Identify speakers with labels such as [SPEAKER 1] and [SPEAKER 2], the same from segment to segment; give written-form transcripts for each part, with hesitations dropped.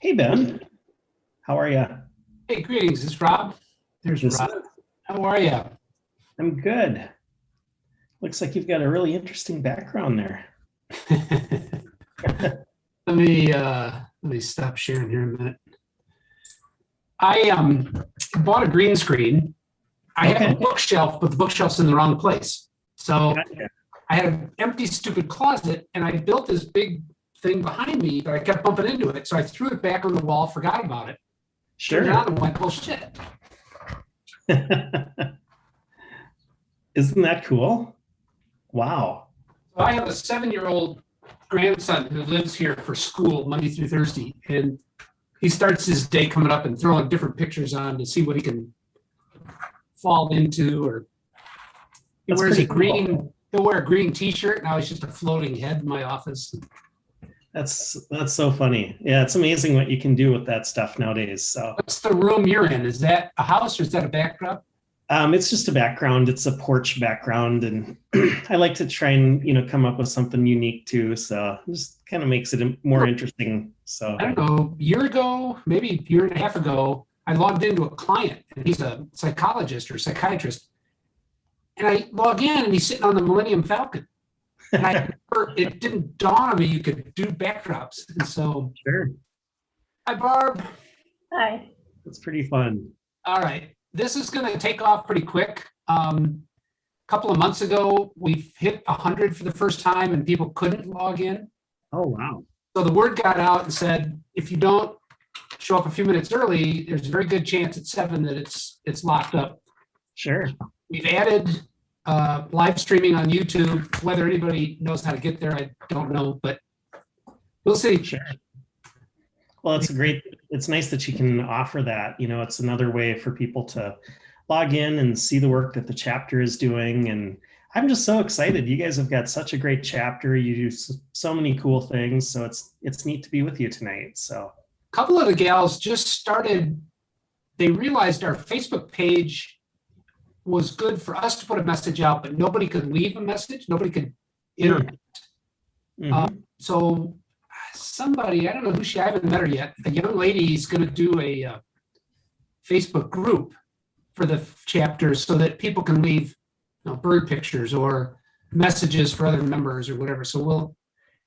[SPEAKER 1] Hey, Ben. How are you?
[SPEAKER 2] Hey, greetings. It's Rob. There's
[SPEAKER 1] This
[SPEAKER 2] Rob.
[SPEAKER 1] is,
[SPEAKER 2] How are you?
[SPEAKER 1] I'm good. Looks like you've got a really interesting background there.
[SPEAKER 2] Let me stop sharing here a minute. I bought a green screen. I have a
[SPEAKER 1] Okay.
[SPEAKER 2] bookshelf, but the bookshelf's in the wrong place. So
[SPEAKER 1] Gotcha.
[SPEAKER 2] I had an empty, stupid closet, and I built this big thing behind me, but I kept bumping into it. So I threw it back on the wall, forgot about it, turned it on,
[SPEAKER 1] Sure.
[SPEAKER 2] and went, "Oh shit!"
[SPEAKER 1] Isn't that cool? Wow.
[SPEAKER 2] So I have a 7-year-old grandson who lives here for school Monday through Thursday, and he starts his day coming up and throwing different pictures on to see what he can fall into. Or he
[SPEAKER 1] That's
[SPEAKER 2] wears a
[SPEAKER 1] pretty cool.
[SPEAKER 2] green, he'll wear a green t-shirt. Now he's just a floating head in my office.
[SPEAKER 1] That's so funny. Yeah, it's amazing what you can do with that stuff nowadays. So
[SPEAKER 2] What's the room you're in? Is that a house or is that a backdrop?
[SPEAKER 1] it's just a background. It's a porch background, and I like to try and come up with something unique too. So it just kind of makes it more interesting. So
[SPEAKER 2] I don't know, a year ago, maybe a year and a half ago, I logged into a client and he's a psychologist or psychiatrist. And I log in and he's sitting on the Millennium Falcon. And it didn't dawn on me you could do backdrops. And so,
[SPEAKER 1] sure,
[SPEAKER 2] hi, Barb.
[SPEAKER 3] Hi.
[SPEAKER 1] it's pretty fun.
[SPEAKER 2] All right. This is going to take off pretty quick. A couple of months ago, we've hit 100 for the first time and people couldn't log in.
[SPEAKER 1] Oh wow.
[SPEAKER 2] So the word got out and said, if you don't show up a few minutes early, there's a very good chance at 7 that it's locked up.
[SPEAKER 1] Sure.
[SPEAKER 2] We've added live streaming on YouTube. Whether anybody knows how to get there, I don't know, but we'll see.
[SPEAKER 1] Sure. Well, it's nice that you can offer that. It's another way for people to log in and see the work that the chapter is doing. And I'm just so excited. You guys have got such a great chapter. You do so many cool things. So it's neat to be with you tonight. So
[SPEAKER 2] A couple of the gals just started, they realized our Facebook page was good for us to put a message out, but nobody could leave a message. Nobody could interact.
[SPEAKER 1] mhm.
[SPEAKER 2] So somebody, I don't know who I haven't met her yet. A young lady is going to do a Facebook group for the chapter so that people can leave bird pictures or messages for other members or whatever. So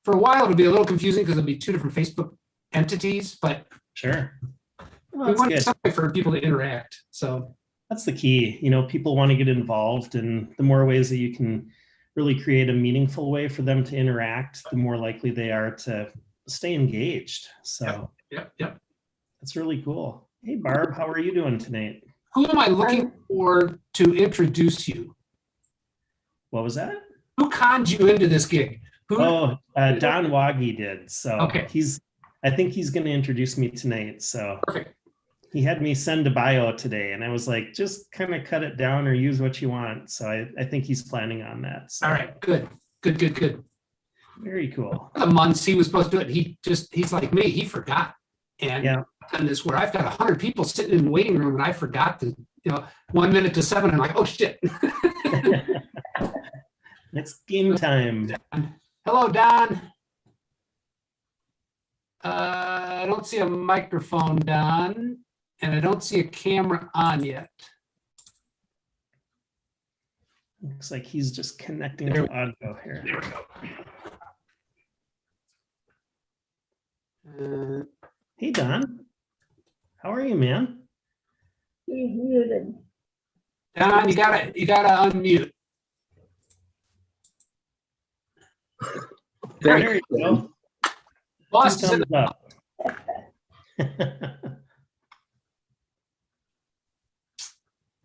[SPEAKER 2] for a while, it'll be a little confusing because it'll be two different Facebook entities, but
[SPEAKER 1] Sure. Well,
[SPEAKER 2] we
[SPEAKER 1] that's
[SPEAKER 2] want
[SPEAKER 1] good.
[SPEAKER 2] something for people to interact. So
[SPEAKER 1] That's the key. People want to get involved, and the more ways that you can really create a meaningful way for them to interact, the more likely they are to stay engaged. So
[SPEAKER 2] yep.
[SPEAKER 1] that's really cool. Hey, Barb, how are you doing tonight?
[SPEAKER 2] Who am I looking for to introduce you?
[SPEAKER 1] What was that?
[SPEAKER 2] Who conned you into this gig?
[SPEAKER 1] Oh, Don Waggy did. So
[SPEAKER 2] Okay.
[SPEAKER 1] I think he's going to introduce me tonight. So
[SPEAKER 2] Perfect.
[SPEAKER 1] he had me send a bio today, and I was like, just kind of cut it down or use what you want. So I think he's planning on that. So
[SPEAKER 2] All right. Good.
[SPEAKER 1] very cool.
[SPEAKER 2] The months he was supposed to do it, he's like me. He forgot. And
[SPEAKER 1] Yeah.
[SPEAKER 2] I've done this where I've got 100 people sitting in the waiting room, and I forgot to, 1 minute to 7. I'm like, oh shit.
[SPEAKER 1] It's game time.
[SPEAKER 2] Hello, Don. I don't see a microphone, Don, and I don't see a camera on yet.
[SPEAKER 1] Looks like he's just connecting
[SPEAKER 2] There
[SPEAKER 1] to audio here.
[SPEAKER 2] There we go.
[SPEAKER 1] Hey, Don. How are you, man?
[SPEAKER 3] He's muted.
[SPEAKER 2] Don, you gotta unmute.
[SPEAKER 1] There you go.
[SPEAKER 2] Boss
[SPEAKER 1] Two
[SPEAKER 2] is in
[SPEAKER 1] thumbs
[SPEAKER 2] the
[SPEAKER 1] up.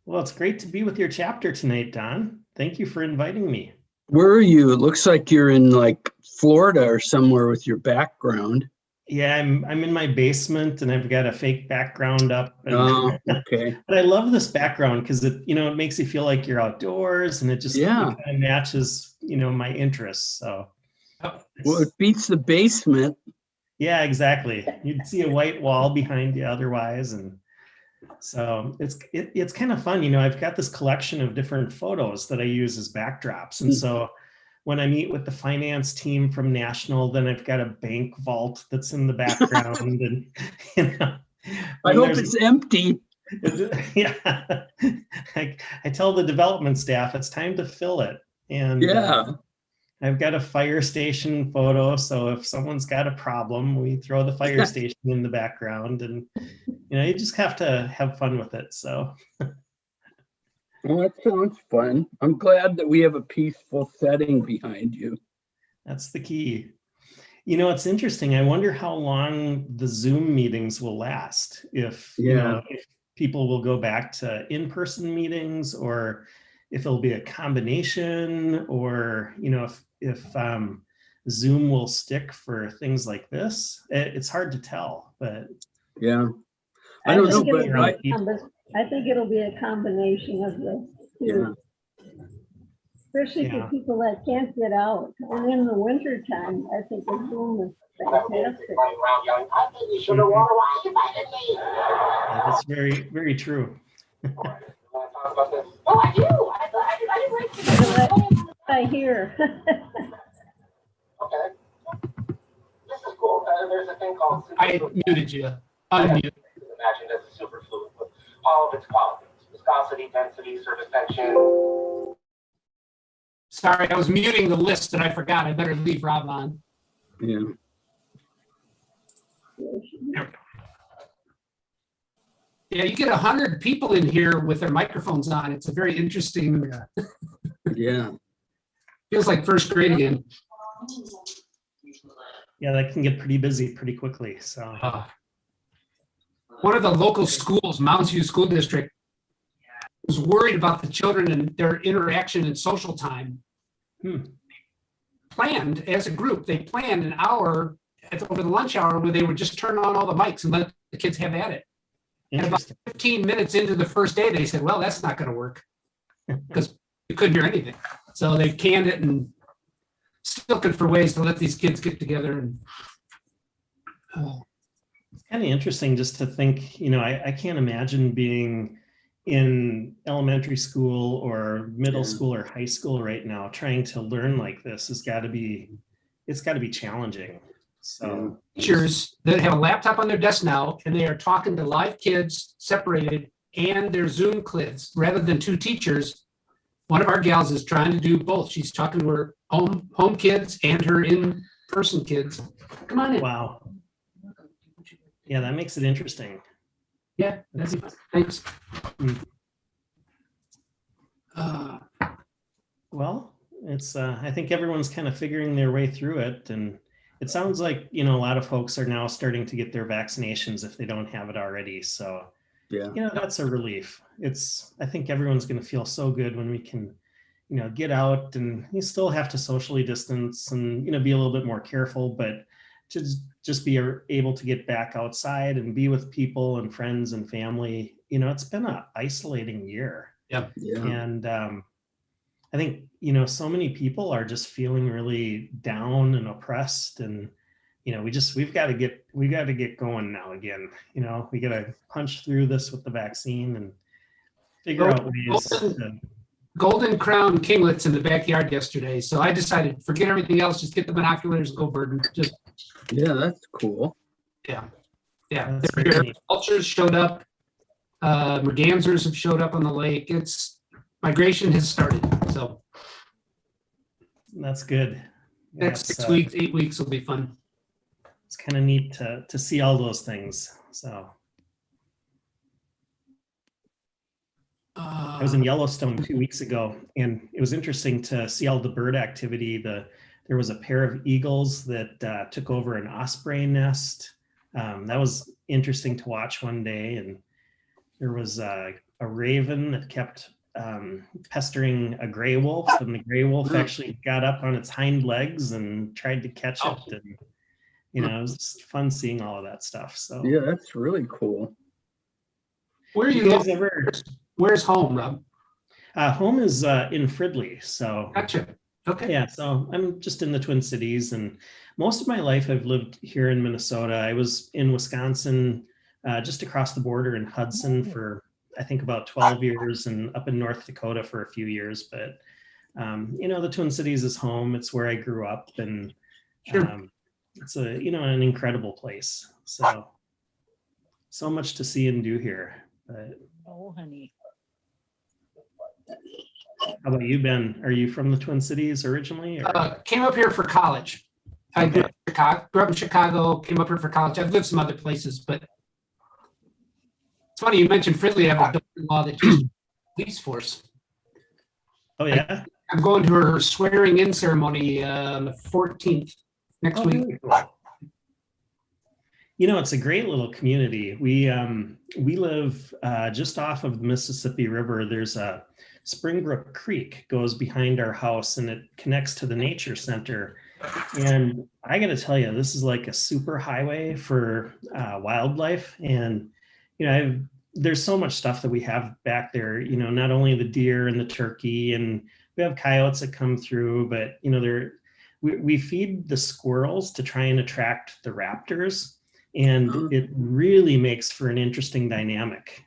[SPEAKER 1] Well, it's great to be with your chapter tonight, Don. Thank you for inviting me.
[SPEAKER 4] Where are you? It looks like you're in like Florida or somewhere with your background.
[SPEAKER 1] Yeah, I'm in my basement, and I've got a fake background up. And,
[SPEAKER 4] Oh, okay.
[SPEAKER 1] but I love this background because it makes you feel like you're outdoors, and it just it kind of matches my interests. So
[SPEAKER 4] Well, it beats the basement.
[SPEAKER 1] yeah, exactly. You'd see a white wall behind you otherwise, and so it's kind of fun. I've got this collection of different photos that I use as backdrops, and so when I meet with the finance team from National, then I've got a bank vault that's in the background, and you know,
[SPEAKER 4] I
[SPEAKER 1] when
[SPEAKER 4] hope
[SPEAKER 1] there's
[SPEAKER 4] it's empty.
[SPEAKER 1] yeah, I tell the development staff it's time to fill it, and
[SPEAKER 4] Yeah.
[SPEAKER 1] I've got a fire station photo, so if someone's got a problem, we throw the fire station in the background, and you know, you just have to have fun with it. So
[SPEAKER 4] Well, that sounds fun. I'm glad that we have a peaceful setting behind you.
[SPEAKER 1] that's the key. You know, it's interesting. I wonder how long the Zoom meetings will last. If, you know, if people will go back to in-person meetings, or if it'll be a combination, or, you know, if Zoom will stick for things like this. It's hard to tell, but
[SPEAKER 4] Yeah. I don't know, but
[SPEAKER 3] I think it'll be a combination of the two. Especially for people that can't get out. And in the winter time, I think the Zoom is fantastic.
[SPEAKER 1] That's very, very true.
[SPEAKER 3] I hear.
[SPEAKER 5] Okay. This is cool. There's a thing called.
[SPEAKER 2] I muted you. Unmute.
[SPEAKER 5] Imagined as a superfluid with all of its qualities: viscosity, density, surface tension.
[SPEAKER 2] Sorry, I was muting the list and I forgot. I better leave Rob on.
[SPEAKER 4] Yeah.
[SPEAKER 2] Yeah, you get 100 people in here with their microphones on. It's a very interesting.
[SPEAKER 4] Yeah.
[SPEAKER 2] Feels like first grade again.
[SPEAKER 1] Yeah, that can get pretty busy pretty quickly. So
[SPEAKER 2] one of the local schools, Mounds View School District, was worried about the children and their interaction and social time. Planned as a group, they planned an hour over the lunch hour where they would just turn on all the mics and let the kids have at it. And about 15 minutes into the first day, they said, well, that's not going to work because you couldn't hear anything. So they canned it and still looking for ways to let these kids get together. And
[SPEAKER 1] it's kind of interesting just to think, you know, I can't imagine being in elementary school or middle school or high school right now trying to learn like this. It's got to be challenging. So
[SPEAKER 2] teachers that have a laptop on their desk now and they are talking to live kids separated and their Zoom kids rather than two teachers. One of our gals is trying to do both. She's talking to her home kids and her in-person kids. Come on in.
[SPEAKER 1] Wow. Yeah, that makes it interesting.
[SPEAKER 2] Yeah, that's thanks.
[SPEAKER 1] Well, it's I think everyone's kind of figuring their way through it, and it sounds like, you know, a lot of folks are now starting to get their vaccinations if they don't have it already. So
[SPEAKER 4] Yeah.
[SPEAKER 1] you know, that's a relief. I think everyone's going to feel so good when we can, you know, get out, and you still have to socially distance and, you know, be a little bit more careful, but to just be able to get back outside and be with people and friends and family. You know, it's been an isolating year.
[SPEAKER 2] Yeah.
[SPEAKER 1] And I think, you know, so many people are just feeling really down and oppressed, and you know, we've got to get going now again. You know, we got to punch through this with the vaccine and figure out ways to.
[SPEAKER 2] Golden crown kinglets in the backyard yesterday. So I decided, forget everything else, just get the binoculars and go birding.
[SPEAKER 4] Yeah, that's cool.
[SPEAKER 2] Yeah.
[SPEAKER 1] That's
[SPEAKER 2] Vultures showed up. Mergansers have showed up on the lake. Migration has started. So
[SPEAKER 1] that's good.
[SPEAKER 2] Next 6 weeks, 8 weeks will be fun.
[SPEAKER 1] It's kind of neat to see all those things. So I was in Yellowstone 2 weeks ago, and it was interesting to see all the bird activity. There was a pair of eagles that took over an osprey nest. That was interesting to watch one day. And there was a raven that kept pestering a gray wolf, and the gray wolf actually got up on its hind legs and tried to catch it. And you know, it was just fun seeing all of that stuff. So
[SPEAKER 4] yeah, that's really cool.
[SPEAKER 2] Where are you guys ever? Where's home, Rob?
[SPEAKER 1] Home is in Fridley. So
[SPEAKER 2] gotcha. Okay.
[SPEAKER 1] Yeah, so I'm just in the Twin Cities, and most of my life I've lived here in Minnesota. I was in Wisconsin, just across the border in Hudson for I think about 12 years, and up in North Dakota for a few years. But the Twin Cities is home. It's where I grew up, and
[SPEAKER 2] Sure.
[SPEAKER 1] it's an incredible place. So much to see and do here. But
[SPEAKER 6] Oh, honey.
[SPEAKER 1] how about you, Ben? Are you from the Twin Cities originally? Or?
[SPEAKER 2] Came up here for college. I grew up in Chicago, came up here for college. I've lived some other places, but it's funny you mentioned Fridley. I have a daughter-in-law that teaches police force.
[SPEAKER 1] Oh yeah.
[SPEAKER 2] I'm going to her swearing in ceremony on the 14th next week.
[SPEAKER 1] Really cool. It's a great little community. We live just off of the Mississippi River. There's a Springbrook Creek goes behind our house, and it connects to the nature center. And I got to tell you, this is like a super highway for wildlife. And there's so much stuff that we have back there. Not only the deer and the turkey, and we have coyotes that come through, but we feed the squirrels to try and attract the raptors. And it really makes for an interesting dynamic.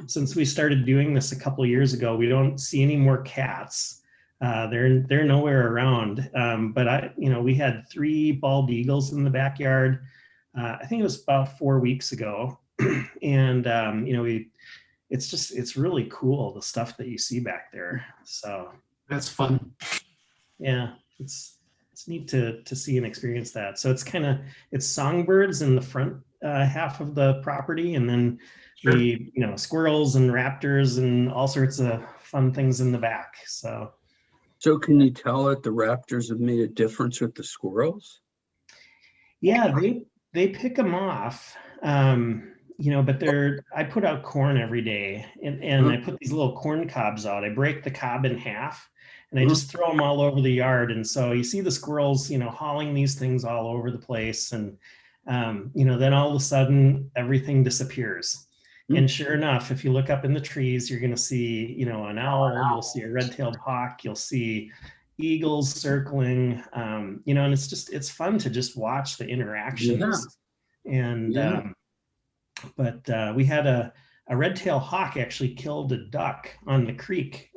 [SPEAKER 1] Since we started doing this a couple of years ago, we don't see any more cats. They're nowhere around. But we had 3 bald eagles in the backyard. I think it was about 4 weeks ago. And it's really cool, the stuff that you see back there. So
[SPEAKER 2] That's fun.
[SPEAKER 1] yeah, it's neat to see and experience that. So it's songbirds in the front half of the property, and then the squirrels and raptors and all sorts of fun things in the back. So
[SPEAKER 4] can you tell that the raptors have made a difference with the squirrels?
[SPEAKER 1] yeah, they pick them off. But I put out corn every day, and I put these little corn cobs out. I break the cob in half, and I just throw them all over the yard. And so you see the squirrels, hauling these things all over the place. And, then all of a sudden everything disappears. And sure enough, if you look up in the trees, you're going to see, an owl, you'll see a red-tailed hawk, you'll see eagles circling, and it's fun to just watch the interactions.
[SPEAKER 4] Yeah.
[SPEAKER 1] And, but we had a red-tailed hawk actually killed a duck on the creek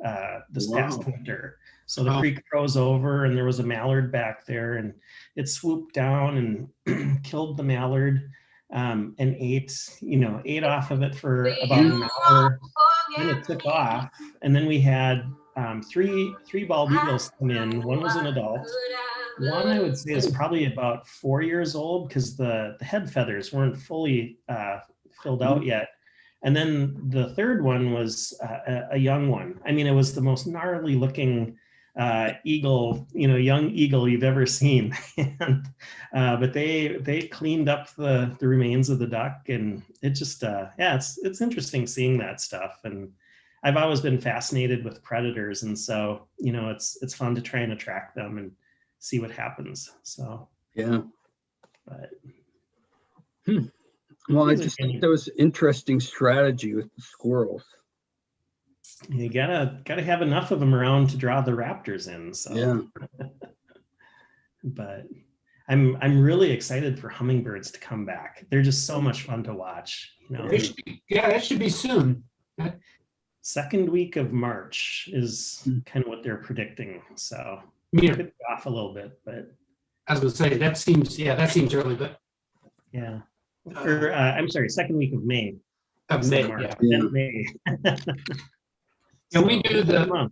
[SPEAKER 1] this past winter. So the creek froze over, and there was a mallard back there, and it swooped down and killed the mallard, and ate off of it for about an hour. Then it took off, and then we had three bald eagles come in. One was an adult. One I would say is probably about 4 years old, because the head feathers weren't fully filled out yet. And then the third one was a young one. I mean, it was the most gnarly looking eagle, young eagle you've ever seen. But they cleaned up the remains of the duck, and it just, it's interesting seeing that stuff. And I've always been fascinated with predators, and so it's fun to try and attract them and see what happens. So
[SPEAKER 4] yeah.
[SPEAKER 1] But
[SPEAKER 4] Well, I just think that was interesting strategy with the squirrels.
[SPEAKER 1] You gotta have enough of them around to draw the raptors in. So
[SPEAKER 4] Yeah.
[SPEAKER 1] But I'm really excited for hummingbirds to come back. They're just so much fun to watch.
[SPEAKER 2] That should be soon.
[SPEAKER 1] Second week of March is kind of what they're predicting. So
[SPEAKER 2] Yeah.
[SPEAKER 1] it could be off a little bit, but
[SPEAKER 2] I was going to say that seems early, but
[SPEAKER 1] yeah. Or I'm sorry, second week of May.
[SPEAKER 2] May,
[SPEAKER 1] March,
[SPEAKER 2] yeah.
[SPEAKER 1] May.
[SPEAKER 2] And we do the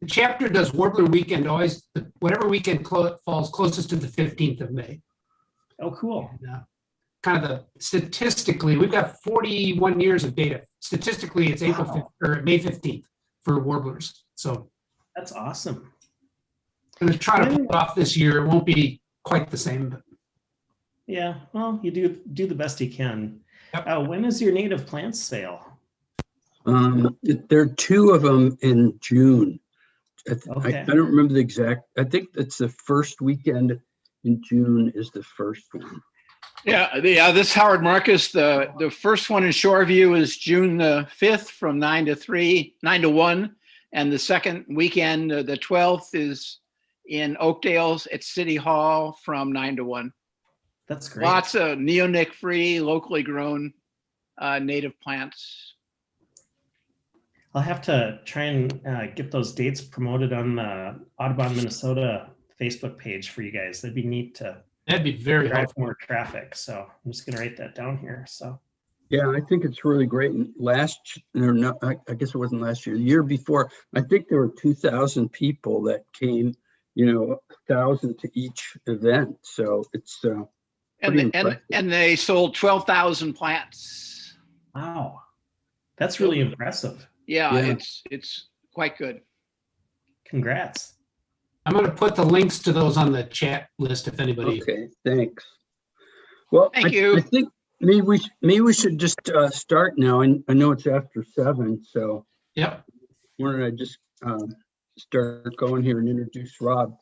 [SPEAKER 2] chapter does Warbler Weekend always, whatever weekend falls closest to the 15th of May.
[SPEAKER 1] Oh, cool.
[SPEAKER 2] And, kind of statistically, we've got 41 years of data. Statistically, it's April 5th or May 15th for warblers. So
[SPEAKER 1] that's awesome.
[SPEAKER 2] I'm going to try to pull it off this year. It won't be quite the same, but
[SPEAKER 1] yeah, well, you do the best you can.
[SPEAKER 2] Yep.
[SPEAKER 1] When is your native plants sale?
[SPEAKER 4] There are 2 of them in June.
[SPEAKER 1] Okay.
[SPEAKER 4] I don't remember the exact. I think it's the first weekend in June is the first one.
[SPEAKER 7] Yeah, this is Howard Marcus. The first one in Shoreview is June the 5th from 9 to 1. And the second weekend, the 12th, is in Oakdale at City Hall from 9 to 1.
[SPEAKER 1] That's great.
[SPEAKER 7] Lots of neonic-free, locally grown native plants.
[SPEAKER 1] I'll have to try and get those dates promoted on the Audubon Minnesota Facebook page for you guys. That'd be neat to
[SPEAKER 2] That'd be very
[SPEAKER 1] drive
[SPEAKER 2] helpful.
[SPEAKER 1] more traffic. So I'm just gonna write that down here. So
[SPEAKER 4] Yeah, I think it's really great. And I guess it wasn't last year, the year before, I think there were 2,000 people that came, 1,000 to each event. So it's pretty impressive.
[SPEAKER 7] And they sold 12,000 plants.
[SPEAKER 1] wow, that's really impressive.
[SPEAKER 7] Yeah,
[SPEAKER 4] Yeah.
[SPEAKER 7] it's quite good.
[SPEAKER 1] Congrats.
[SPEAKER 2] I'm going to put the links to those on the chat list if anybody.
[SPEAKER 4] Okay, thanks. Well,
[SPEAKER 7] Thank you.
[SPEAKER 4] I think maybe we should just start now. And I know it's after 7, so
[SPEAKER 2] Yep.
[SPEAKER 4] why don't I just start going here and introduce Rob.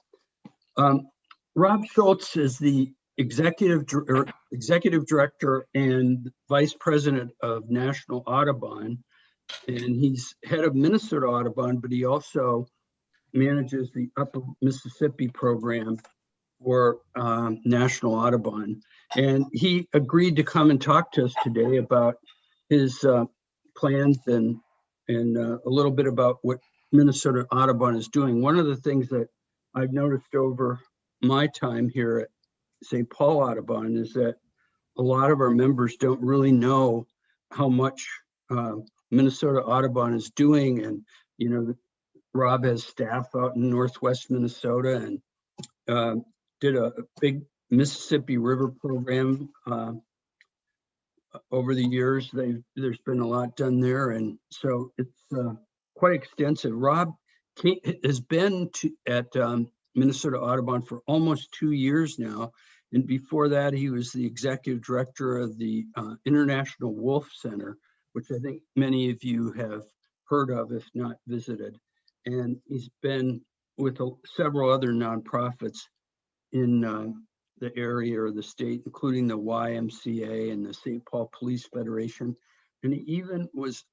[SPEAKER 4] Rob Schultz is the executive director and vice president of National Audubon, and he's head of Minnesota Audubon, but he also manages the Upper Mississippi program for National Audubon. And he agreed to come and talk to us today about his plans and a little bit about what Minnesota Audubon is doing. One of the things that I've noticed over my time here at St. Paul Audubon is that a lot of our members don't really know how much Minnesota Audubon is doing. And, Rob has staff out in Northwest Minnesota and did a big Mississippi River program over the years. There's been a lot done there. And so it's quite extensive. Rob has been at Minnesota Audubon for almost 2 years now. And before that, he was the executive director of the International Wolf Center, which I think many of you have heard of, if not visited. And he's been with several other nonprofits in the area or the state, including the YMCA and the St. Paul Police Federation. And he even was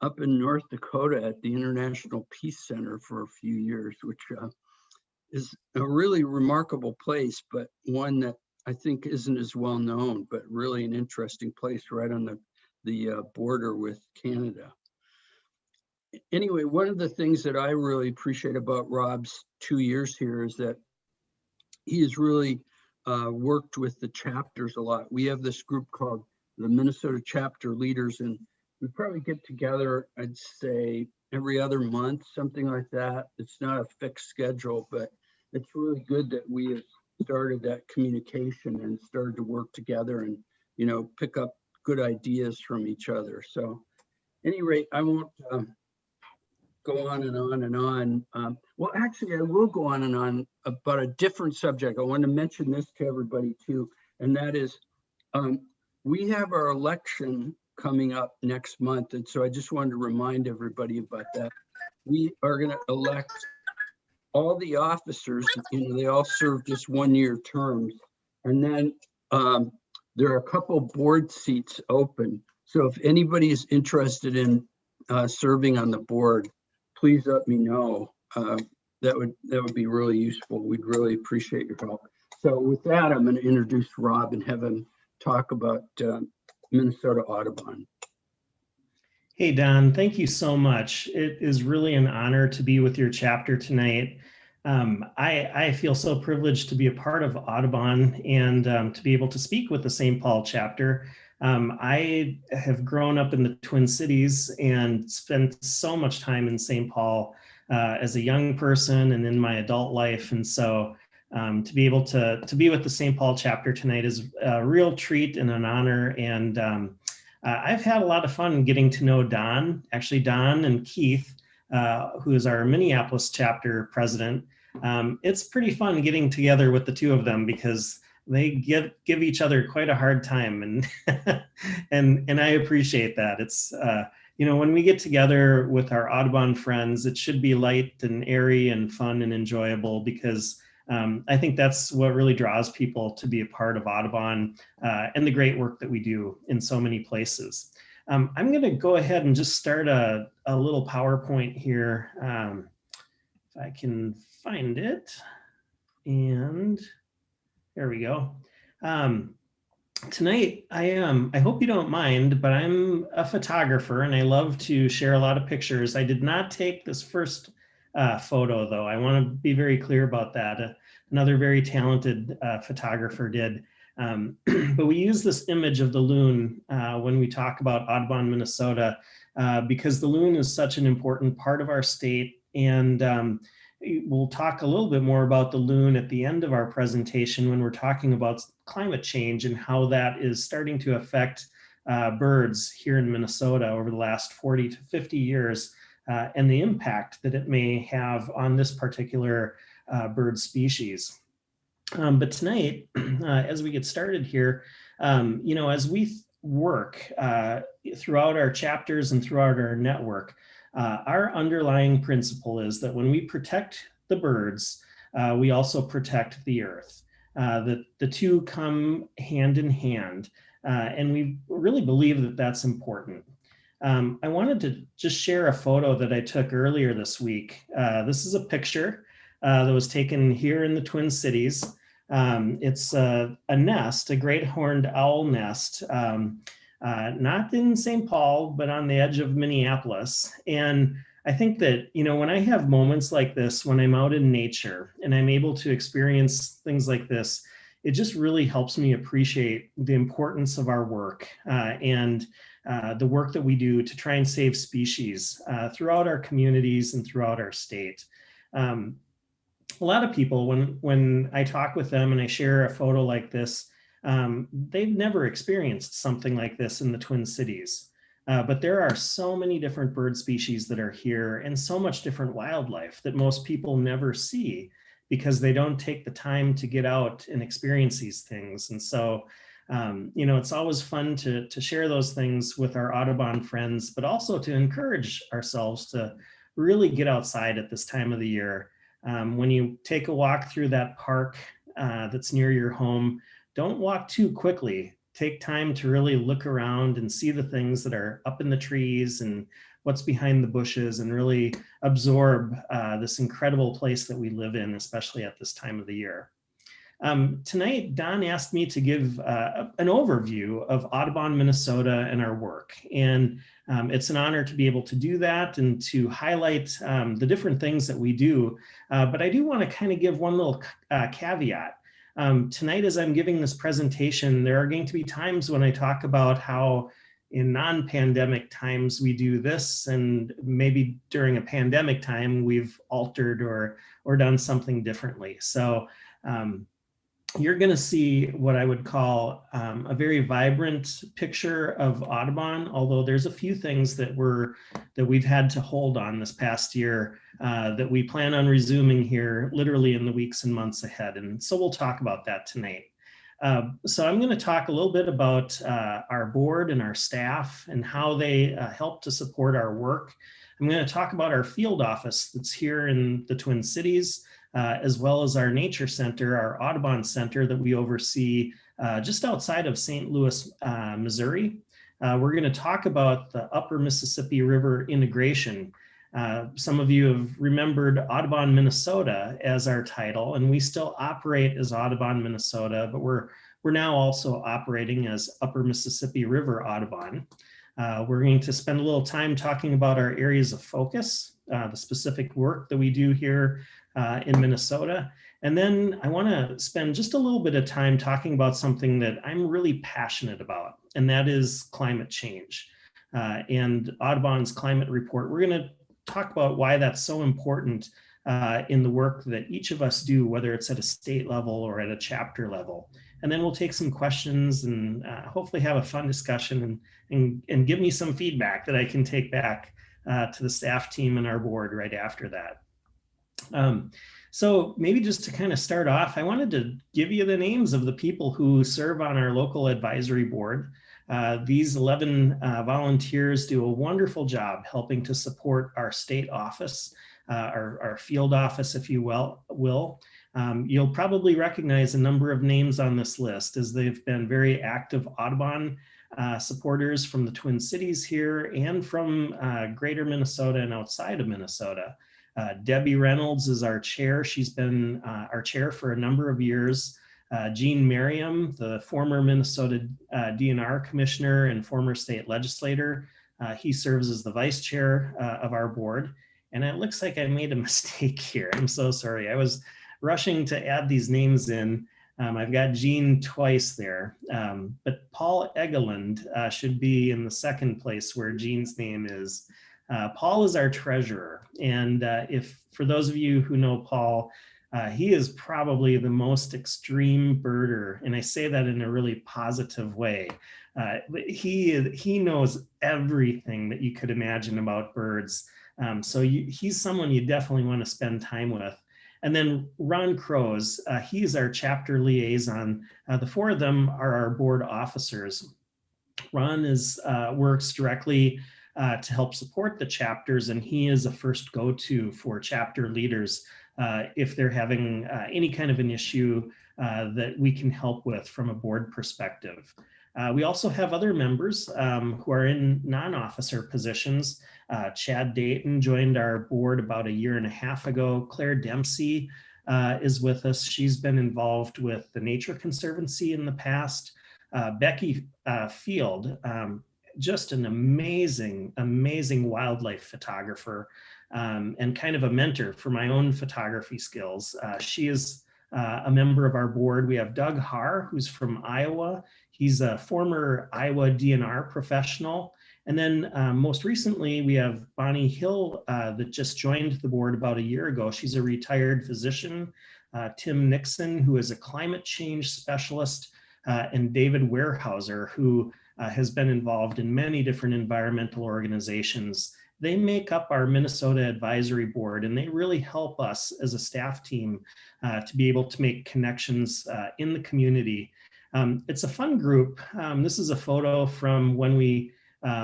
[SPEAKER 4] up in North Dakota at the International Peace Center for a few years, which is a really remarkable place, but one that I think isn't as well known, but really an interesting place right on the border with Canada. Anyway, one of the things that I really appreciate about Rob's 2 years here is that he has really worked with the chapters a lot. We have this group called the Minnesota Chapter Leaders, and we probably get together, I'd say, every other month, something like that. It's not a fixed schedule, but it's really good that we have started that communication and started to work together and, pick up good ideas from each other. So at any rate, I won't go on and on and on. Well, actually, I will go on and on about a different subject. I want to mention this to everybody too, and that is we have our election coming up next month. And so I just wanted to remind everybody about that. We are going to elect all the officers, they all serve just 1-year terms. And then there are a couple board seats open. So if anybody is interested in serving on the board, please let me know. That would be really useful. We'd really appreciate your help. So with that, I'm going to introduce Rob and have him talk about Minnesota Audubon.
[SPEAKER 1] Hey, Don, thank you so much. It is really an honor to be with your chapter tonight. I feel so privileged to be a part of Audubon and to be able to speak with the St. Paul chapter. I have grown up in the Twin Cities and spent so much time in St. Paul as a young person and in my adult life. And so to be able to be with the St. Paul chapter tonight is a real treat and an honor. And I've had a lot of fun getting to know Don and Keith, who is our Minneapolis chapter president. It's pretty fun getting together with the two of them because they give each other quite a hard time, and I appreciate that. It's when we get together with our Audubon friends, it should be light and airy and fun and enjoyable because I think that's what really draws people to be a part of Audubon and the great work that we do in so many places. I'm going to go ahead and just start a little PowerPoint here, if I can find it. And there we go. Tonight, I hope you don't mind, but I'm a photographer and I love to share a lot of pictures. I did not take this first photo though. I want to be very clear about that. Another very talented photographer did. But we use this image of the loon when we talk about Audubon, Minnesota, because the loon is such an important part of our state. And we'll talk a little bit more about the loon at the end of our presentation when we're talking about climate change and how that is starting to affect birds here in Minnesota over the last 40 to 50 years and the impact that it may have on this particular bird species. But tonight, as we get started here, as we work throughout our chapters and throughout our network, our underlying principle is that when we protect the birds, we also protect the earth. The two come hand in hand, and we really believe that that's important. I wanted to just share a photo that I took earlier this week. This is a picture that was taken here in the Twin Cities. It's a nest, a great horned owl nest, not in St. Paul, but on the edge of Minneapolis. And I think that, when I have moments like this, when I'm out in nature and I'm able to experience things like this, it just really helps me appreciate the importance of our work and the work that we do to try and save species throughout our communities and throughout our state. A lot of people, when I talk with them and I share a photo like this, they've never experienced something like this in the Twin Cities. But there are so many different bird species that are here and so much different wildlife that most people never see because they don't take the time to get out and experience these things. And so, it's always fun to share those things with our Audubon friends, but also to encourage ourselves to really get outside at this time of the year. When you take a walk through that park that's near your home, don't walk too quickly. Take time to really look around and see the things that are up in the trees and what's behind the bushes and really absorb this incredible place that we live in, especially at this time of the year. Tonight, Don asked me to give an overview of Audubon, Minnesota and our work. And it's an honor to be able to do that and to highlight the different things that we do. But I do want to kind of give one little caveat. Tonight, as I'm giving this presentation, there are going to be times when I talk about how in non-pandemic times we do this, and maybe during a pandemic time, we've altered or done something differently. So you're going to see what I would call a very vibrant picture of Audubon, although there's a few things that we've had to hold on this past year that we plan on resuming here literally in the weeks and months ahead. And so we'll talk about that tonight. So I'm going to talk a little bit about our board and our staff and how they help to support our work. I'm going to talk about our field office that's here in the Twin Cities, as well as our nature center, our Audubon Center that we oversee just outside of St. Louis, Missouri. We're going to talk about the Upper Mississippi River integration. Some of you have remembered Audubon Minnesota as our title, and we still operate as Audubon Minnesota, but we're now also operating as Upper Mississippi River Audubon. We're going to spend a little time talking about our areas of focus, the specific work that we do here in Minnesota. And then I want to spend just a little bit of time talking about something that I'm really passionate about, and that is climate change and Audubon's climate report. We're going to talk about why that's so important in the work that each of us do, whether it's at a state level or at a chapter level. And then we'll take some questions and hopefully have a fun discussion and give me some feedback that I can take back to the staff team and our board right after that. So maybe just to kind of start off, I wanted to give you the names of the people who serve on our local advisory board. These 11 volunteers do a wonderful job helping to support our state office, our field office, if you will. You'll probably recognize a number of names on this list as they've been very active Audubon supporters from the Twin Cities here and from greater Minnesota and outside of Minnesota. Debbie Reynolds is our chair. She's been our chair for a number of years. Gene Merriam, the former Minnesota DNR commissioner and former state legislator. He serves as the vice chair of our board. And it looks like I made a mistake here. I'm so sorry. I was rushing to add these names in. I've got Gene twice there, but Paul Egeland should be in the second place where Gene's name is. Paul is our treasurer. And if for those of you who know Paul, he is probably the most extreme birder. And I say that in a really positive way. He knows everything that you could imagine about birds. So he's someone you definitely want to spend time with. And then Ron Crows, he's our chapter liaison. The four of them are our board officers. Ron works directly to help support the chapters, and he is a first go-to for chapter leaders if they're having any kind of an issue that we can help with from a board perspective. We also have other members who are in non-officer positions. Chad Dayton joined our board about 1.5 years ago. Claire Dempsey is with us. She's been involved with the Nature Conservancy in the past. Becky Field, just an amazing, amazing wildlife photographer and kind of a mentor for my own photography skills. She is a member of our board. We have Doug Haar, who's from Iowa. He's a former Iowa DNR professional. And then most recently, we have Bonnie Hill that just joined the board about 1 year ago. She's a retired physician. Tim Nixon, who is a climate change specialist, and David Warehouser, who has been involved in many different environmental organizations. They make up our Minnesota Advisory Board, and they really help us as a staff team to be able to make connections in the community. It's a fun group. This is a photo from when we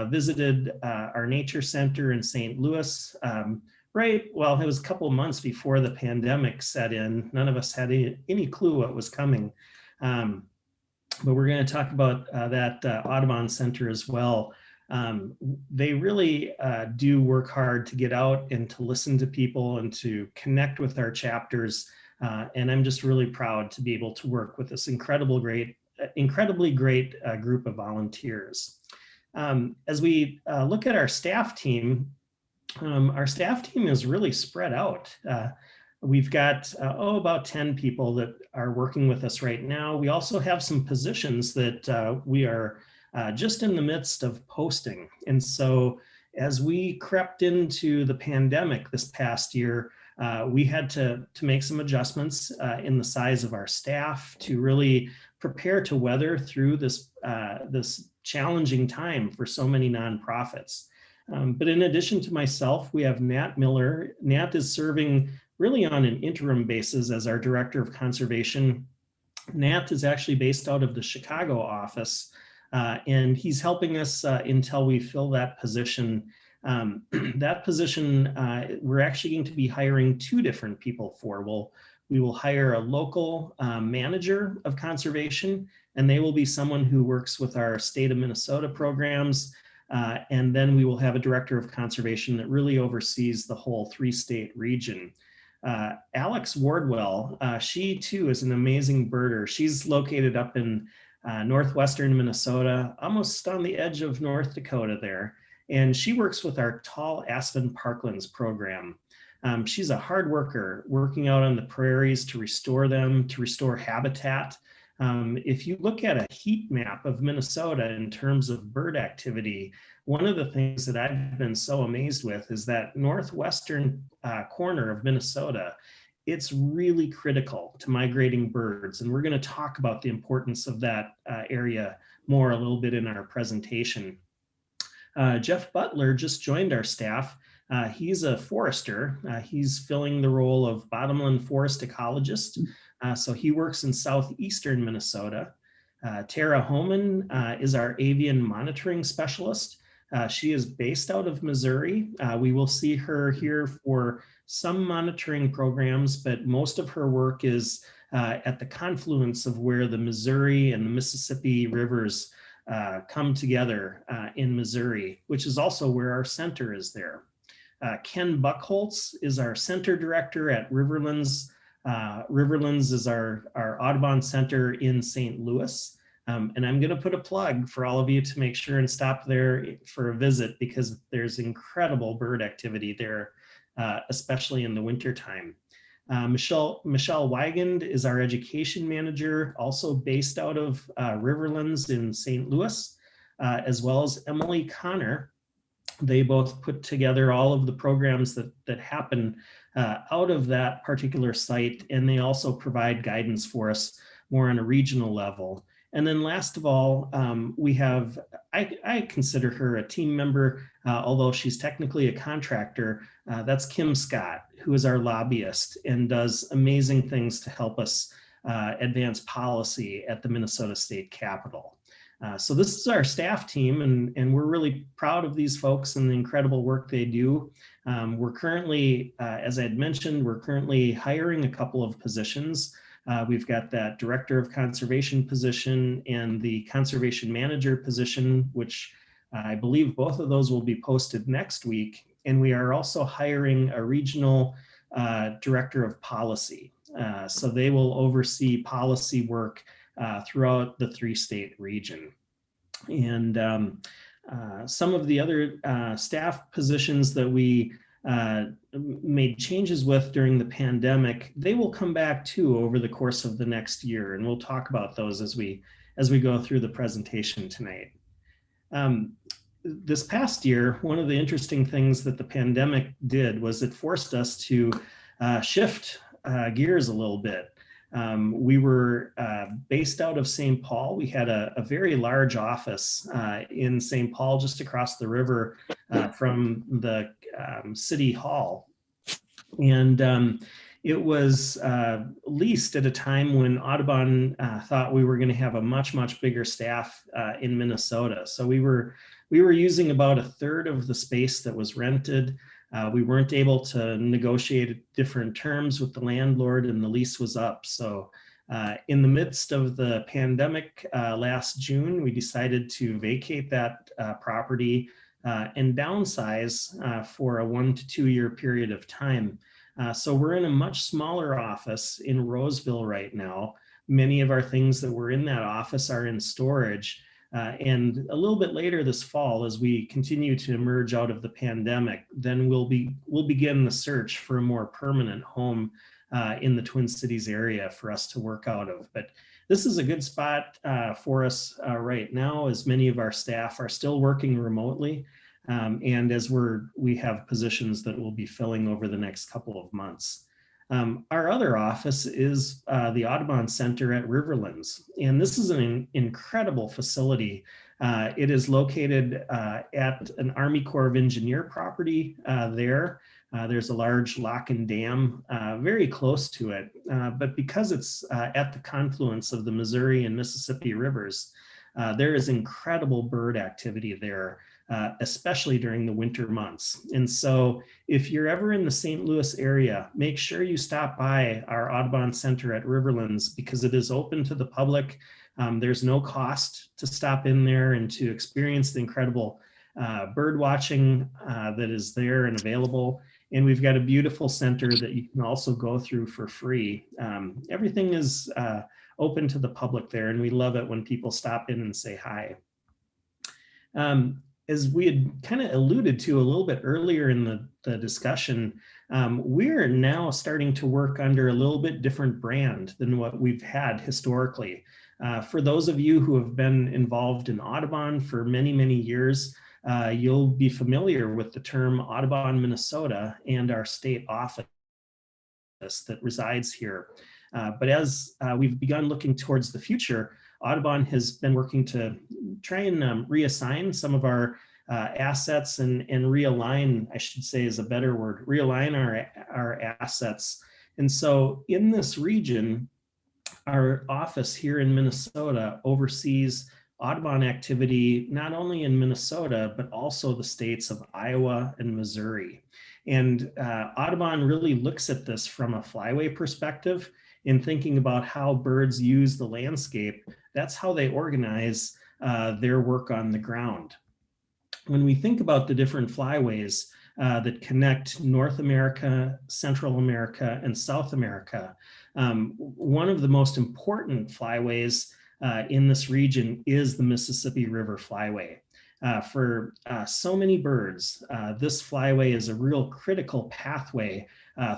[SPEAKER 1] visited our nature center in St. Louis. Well, it was a couple of months before the pandemic set in. None of us had any clue what was coming. But we're going to talk about that Audubon Center as well. They really do work hard to get out and to listen to people and to connect with our chapters. And I'm just really proud to be able to work with this incredibly great group of volunteers. As we look at our staff team is really spread out. We've got about 10 people that are working with us right now. We also have some positions that we are just in the midst of posting. And so as we crept into the pandemic this past year, we had to make some adjustments in the size of our staff to really prepare to weather through this challenging time for so many nonprofits. But in addition to myself, we have Nat Miller. Nat is serving really on an interim basis as our Director of Conservation. Nat is actually based out of the Chicago office, and he's helping us until we fill that position. That position, we're actually going to be hiring 2 different people for. We will hire a local manager of conservation, and they will be someone who works with our state of Minnesota programs. And then we will have a Director of Conservation that really oversees the whole 3-state region. Alex Wardwell, she too is an amazing birder. She's located up in northwestern Minnesota, almost on the edge of North Dakota there. And she works with our tall aspen parklands program. She's a hard worker, working out on the prairies to restore them, to restore habitat. If you look at a heat map of Minnesota in terms of bird activity, one of the things that I've been so amazed with is that northwestern corner of Minnesota. It's really critical to migrating birds, and we're going to talk about the importance of that area more a little bit in our presentation. Jeff Butler just joined our staff. He's a forester. He's filling the role of bottomland forest ecologist. So he works in southeastern Minnesota. Tara Homan is our avian monitoring specialist. She is based out of Missouri. We will see her here for some monitoring programs, but most of her work is at the confluence of where the Missouri and the Mississippi rivers come together in Missouri, which is also where our center is there. Ken Buckholtz is our center director at Riverlands Riverlands is our Audubon Center in St. Louis. And I'm going to put a plug for all of you to make sure and stop there for a visit, because there's incredible bird activity there, especially in the wintertime. Michelle Weigand is our education manager, also based out of Riverlands in St. Louis, as well as Emily Connor. They both put together all of the programs that happen out of that particular site, and they also provide guidance for us more on a regional level. And then last of all, we have, I consider her a team member, although she's technically a contractor. That's Kim Scott, who is our lobbyist and does amazing things to help us advance policy at the Minnesota State Capitol. So this is our staff team, and we're really proud of these folks and the incredible work they do. We're currently, as I had mentioned, we're currently hiring a couple of positions. We've got that director of conservation position and the conservation manager position, which I believe both of those will be posted next week. And we are also hiring a regional director of policy. So they will oversee policy work throughout the 3-state region. And some of the other staff positions that we made changes with during the pandemic, they will come back too over the course of the next year, and we'll talk about those as we go through the presentation tonight. This past year, one of the interesting things that the pandemic did was it forced us to shift gears a little bit. We were based out of St. Paul. We had a very large office in St. Paul, just across the river from the city hall. And it was leased at a time when Audubon thought we were going to have a much bigger staff in Minnesota. So we were using about a third of the space that was rented. We weren't able to negotiate different terms with the landlord, and the lease was up. So in the midst of the pandemic last June, we decided to vacate that property and downsize for a 1 to 2 year period of time. So we're in a much smaller office in Roseville right now. Many of our things that were in that office are in storage. And a little bit later this fall, as we continue to emerge out of the pandemic, then we'll begin the search for a more permanent home in the Twin Cities area for us to work out of. But this is a good spot for us right now, as many of our staff are still working remotely, and as we have positions that we'll be filling over the next couple of months. Our other office is the Audubon Center at Riverlands, and this is an incredible facility. It is located at an Army Corps of Engineer property there. There's a large lock and dam very close to it, but because it's at the confluence of the Missouri and Mississippi rivers, there is incredible bird activity there, especially during the winter months. And so if you're ever in the St. Louis area, make sure you stop by our Audubon Center at Riverlands, because it is open to the public. There's no cost to stop in there and to experience the incredible bird watching that is there and available. And we've got a beautiful center that you can also go through for free. Everything is open to the public there, and we love it when people stop in and say hi. As we had kind of alluded to a little bit earlier in the discussion, we're now starting to work under a little bit different brand than what we've had historically. For those of you who have been involved in Audubon for many years, you'll be familiar with the term Audubon Minnesota and our state office that resides here. But as we've begun looking towards the future, Audubon has been working to try and reassign some of our assets and realign, I should say is a better word, realign our assets. And so in this region, our office here in Minnesota oversees Audubon activity, not only in Minnesota, but also the states of Iowa and Missouri. And Audubon really looks at this from a flyway perspective in thinking about how birds use the landscape. That's how they organize their work on the ground. When we think about the different flyways, that connect North America, Central America, and South America. One of the most important flyways in this region is the Mississippi River Flyway. For so many birds, this flyway is a real critical pathway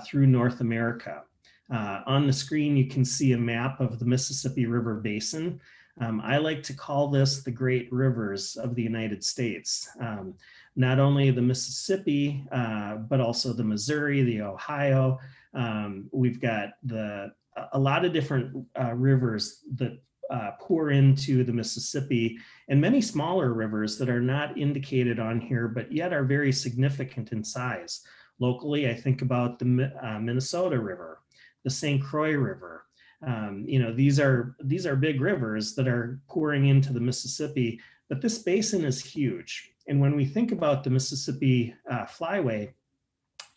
[SPEAKER 1] through North America. On the screen, you can see a map of the Mississippi River Basin. I like to call this the Great Rivers of the United States. Not only the Mississippi, but also the Missouri, the Ohio. We've got a lot of different rivers that pour into the Mississippi, and many smaller rivers that are not indicated on here, but yet are very significant in size. Locally, I think about the Minnesota River, the St. Croix River. These are big rivers that are pouring into the Mississippi, but this basin is huge. And when we think about the Mississippi Flyway,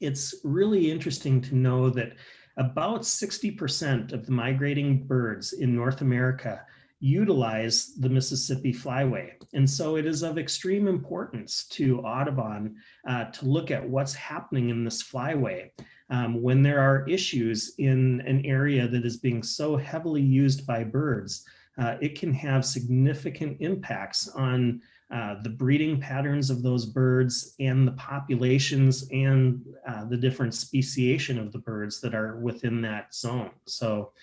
[SPEAKER 1] it's really interesting to know that about 60% of the migrating birds in North America utilize the Mississippi Flyway. And so it is of extreme importance to Audubon to look at what's happening in this flyway. When there are issues in an area that is being so heavily used by birds, it can have significant impacts on the breeding patterns of those birds and the populations and the different speciation of the birds that are within that zone. So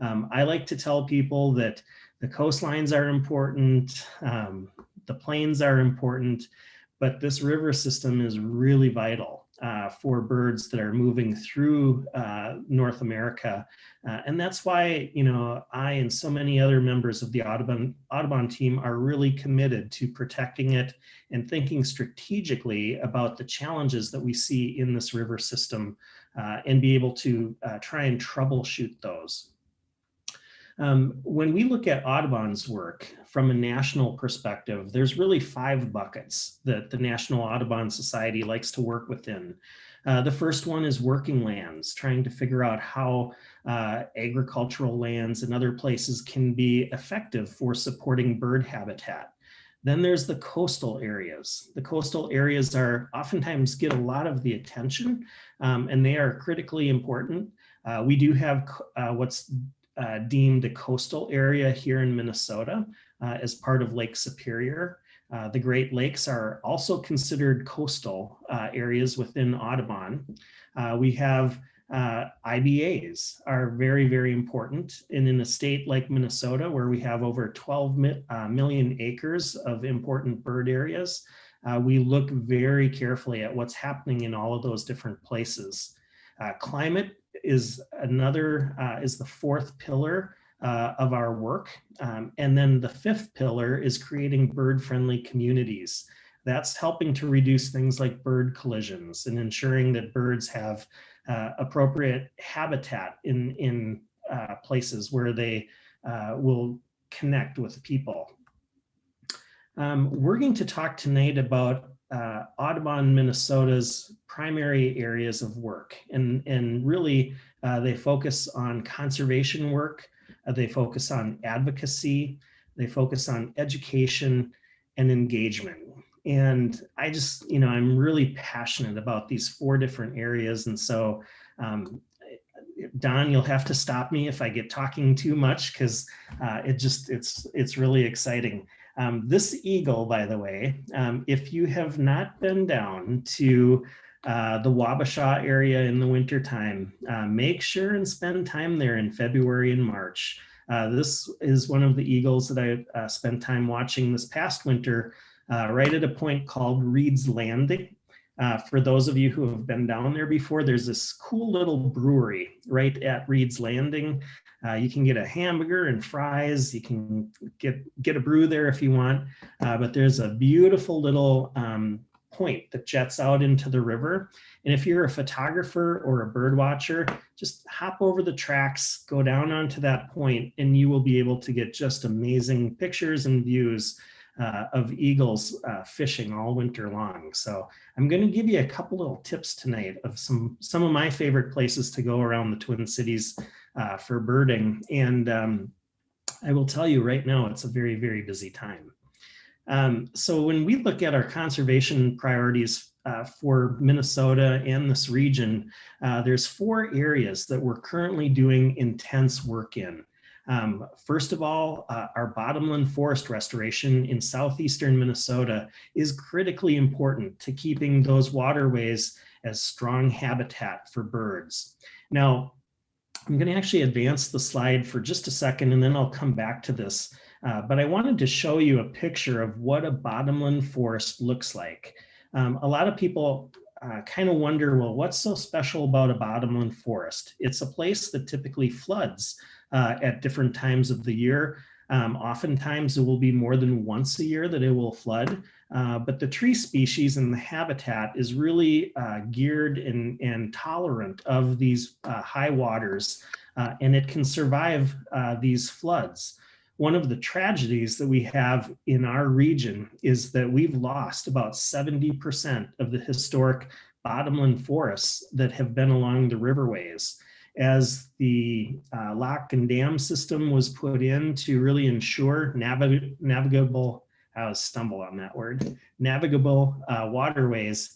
[SPEAKER 1] I like to tell people that the coastlines are important, the plains are important, but this river system is really vital for birds that are moving through North America. And that's why, I and so many other members of the Audubon team are really committed to protecting it and thinking strategically about the challenges that we see in this river system and be able to try and troubleshoot those. When we look at Audubon's work from a national perspective, there's really 5 buckets that the National Audubon Society likes to work within. The first one is working lands, trying to figure out how agricultural lands and other places can be effective for supporting bird habitat. Then there's the coastal areas. The coastal areas are oftentimes get a lot of the attention, and they are critically important. We do have what's deemed a coastal area here in Minnesota as part of Lake Superior. The Great Lakes are also considered coastal areas within Audubon. We have IBAs are very, very important. And in a state like Minnesota, where we have over 12 million acres of important bird areas, we look very carefully at what's happening in all of those different places. Climate is the 4th pillar of our work. And then the 5th pillar is creating bird-friendly communities. That's helping to reduce things like bird collisions and ensuring that birds have appropriate habitat in places where they will connect with people. We're going to talk tonight about Audubon Minnesota's primary areas of work, and really they focus on conservation work, they focus on advocacy, they focus on education and engagement. And I just, I'm really passionate about these 4 different areas. And so Don, you'll have to stop me if I get talking too much, because it's really exciting. This eagle, by the way, if you have not been down to the Wabasha area in the wintertime, make sure and spend time there in February and March. This is one of the eagles that I spent time watching this past winter, right at a point called Reed's Landing. For those of you who have been down there before, there's this cool little brewery right at Reed's Landing. You can get a hamburger and fries. You can get a brew there if you want, but there's a beautiful little point that jets out into the river. And if you're a photographer or a bird watcher, just hop over the tracks, go down onto that point, and you will be able to get just amazing pictures and views of eagles fishing all winter long. So I'm going to give you a couple little tips tonight of some of my favorite places to go around the Twin Cities for birding. And I will tell you right now, it's a very, very busy time. So when we look at our conservation priorities for Minnesota and this region, there's 4 areas that we're currently doing intense work in. First of all, our bottomland forest restoration in southeastern Minnesota is critically important to keeping those waterways as strong habitat for birds. Now, I'm going to actually advance the slide for just a second, and then I'll come back to this. But I wanted to show you a picture of what a bottomland forest looks like. A lot of people kind of wonder, well, what's so special about a bottomland forest? It's a place that typically floods at different times of the year. Oftentimes it will be more than once a year that it will flood, but the tree species and the habitat is really geared and tolerant of these high waters, and it can survive these floods. One of the tragedies that we have in our region is that we've lost about 70% of the historic bottomland forests that have been along the riverways. As the lock and dam system was put in to really ensure navigable, I was stumble on that word, navigable waterways,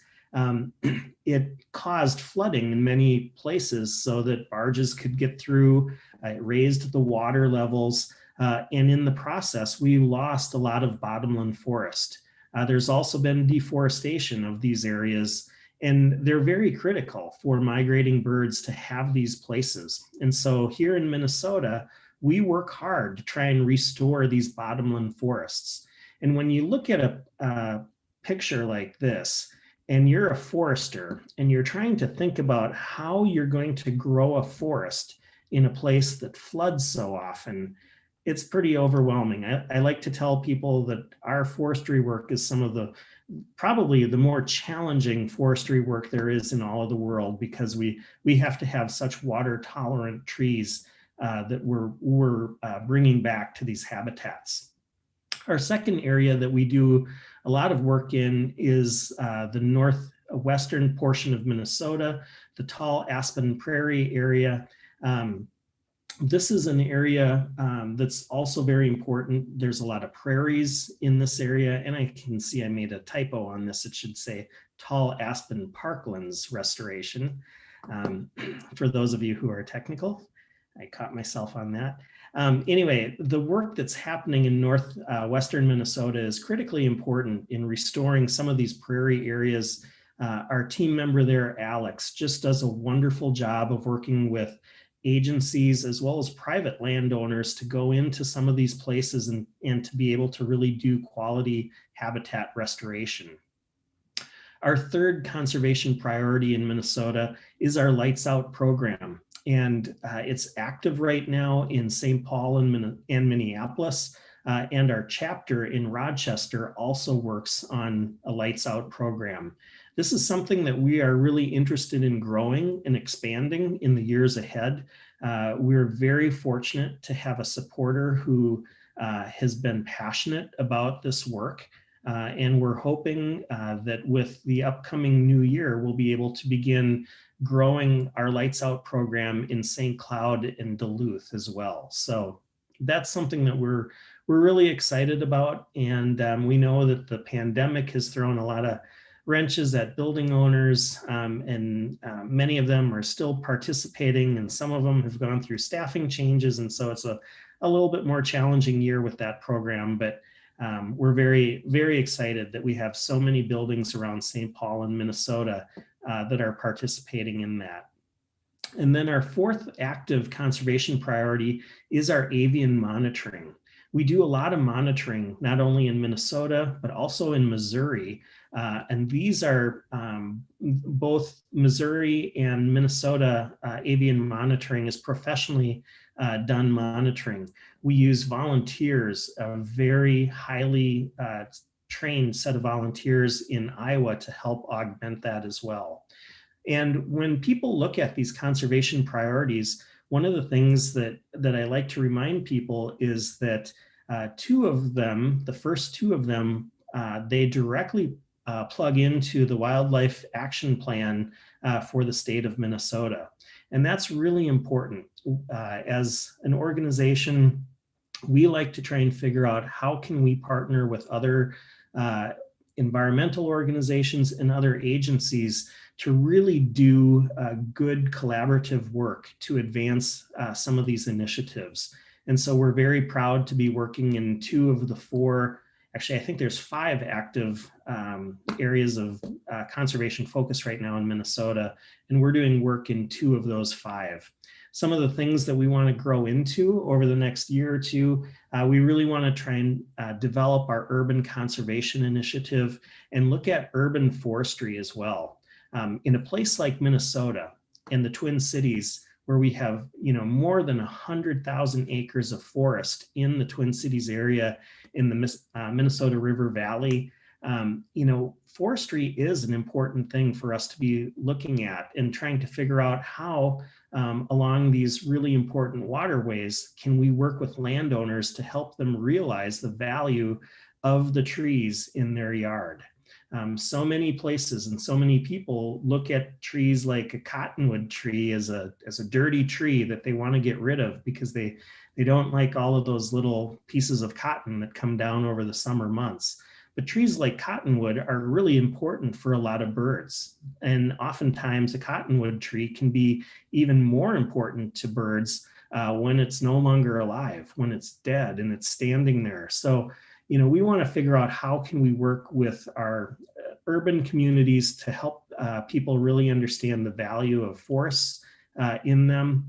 [SPEAKER 1] it caused flooding in many places so that barges could get through. It raised the water levels, and in the process, we lost a lot of bottomland forest. There's also been deforestation of these areas, and they're very critical for migrating birds to have these places. And so here in Minnesota, we work hard to try and restore these bottomland forests. And when you look at a picture like this, and you're a forester, and you're trying to think about how you're going to grow a forest in a place that floods so often, it's pretty overwhelming. I like to tell people that our forestry work is some of the probably the more challenging forestry work there is in all of the world, because we have to have such water tolerant trees that we're bringing back to these habitats. Our second area that we do a lot of work in is the northwestern portion of Minnesota, the tall aspen prairie area. This is an area that's also very important. There's a lot of prairies in this area, and I can see I made a typo on this. It should say tall aspen parklands restoration. For those of you who are technical, I caught myself on that. Anyway, the work that's happening in northwestern Minnesota is critically important in restoring some of these prairie areas. Our team member there, Alex, just does a wonderful job of working with agencies as well as private landowners to go into some of these places and to be able to really do quality habitat restoration. Our third conservation priority in Minnesota is our Lights Out program. And it's active right now in St. Paul and Minneapolis. And our chapter in Rochester also works on a Lights Out program. This is something that we are really interested in growing and expanding in the years ahead. We're very fortunate to have a supporter who has been passionate about this work. And we're hoping that with the upcoming new year, we'll be able to begin growing our Lights Out program in St. Cloud and Duluth as well. So that's something that we're really excited about. And we know that the pandemic has thrown a lot of wrenches at building owners, and many of them are still participating, and some of them have gone through staffing changes. And so it's a little bit more challenging year with that program, but we're very, very excited that we have so many buildings around St. Paul and Minnesota that are participating in that. And then our fourth active conservation priority is our avian monitoring. We do a lot of monitoring, not only in Minnesota, but also in Missouri. And these are both Missouri and Minnesota avian monitoring is professionally done monitoring. We use volunteers, a very highly trained set of volunteers in Iowa to help augment that as well. And when people look at these conservation priorities, one of the things that I like to remind people is that two of them, the first two of them, they directly plug into the Wildlife Action Plan for the state of Minnesota. And that's really important. As an organization, we like to try and figure out how can we partner with other environmental organizations and other agencies to really do good collaborative work to advance some of these initiatives. And so we're very proud to be working in 2 of the 4, actually I think there's 5 active areas of conservation focus right now in Minnesota, and we're doing work in 2 of those 5. Some of the things that we want to grow into over the next year or 2, we really want to try and develop our urban conservation initiative and look at urban forestry as well. In a place like Minnesota, in the Twin Cities, where we have, more than 100,000 acres of forest in the Twin Cities area in the Minnesota River Valley, forestry is an important thing for us to be looking at and trying to figure out how along these really important waterways can we work with landowners to help them realize the value of the trees in their yard. So many places and so many people look at trees like a cottonwood tree as a dirty tree that they want to get rid of because they don't like all of those little pieces of cotton that come down over the summer months. But trees like cottonwood are really important for a lot of birds. And oftentimes a cottonwood tree can be even more important to birds when it's no longer alive, when it's dead and it's standing there. So, we want to figure out how can we work with our urban communities to help people really understand the value of forests in them.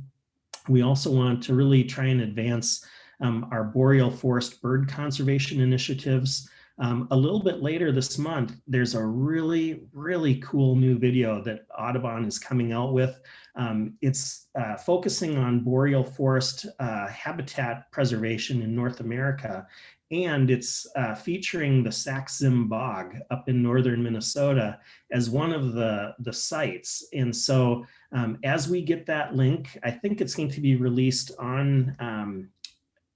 [SPEAKER 1] We also want to really try and advance our boreal forest bird conservation initiatives. A little bit later this month, there's a really, really cool new video that Audubon is coming out with. It's focusing on boreal forest habitat preservation in North America. And it's featuring the Sax-Zim Bog up in northern Minnesota as one of the sites. And so as we get that link, I think it's going to be released on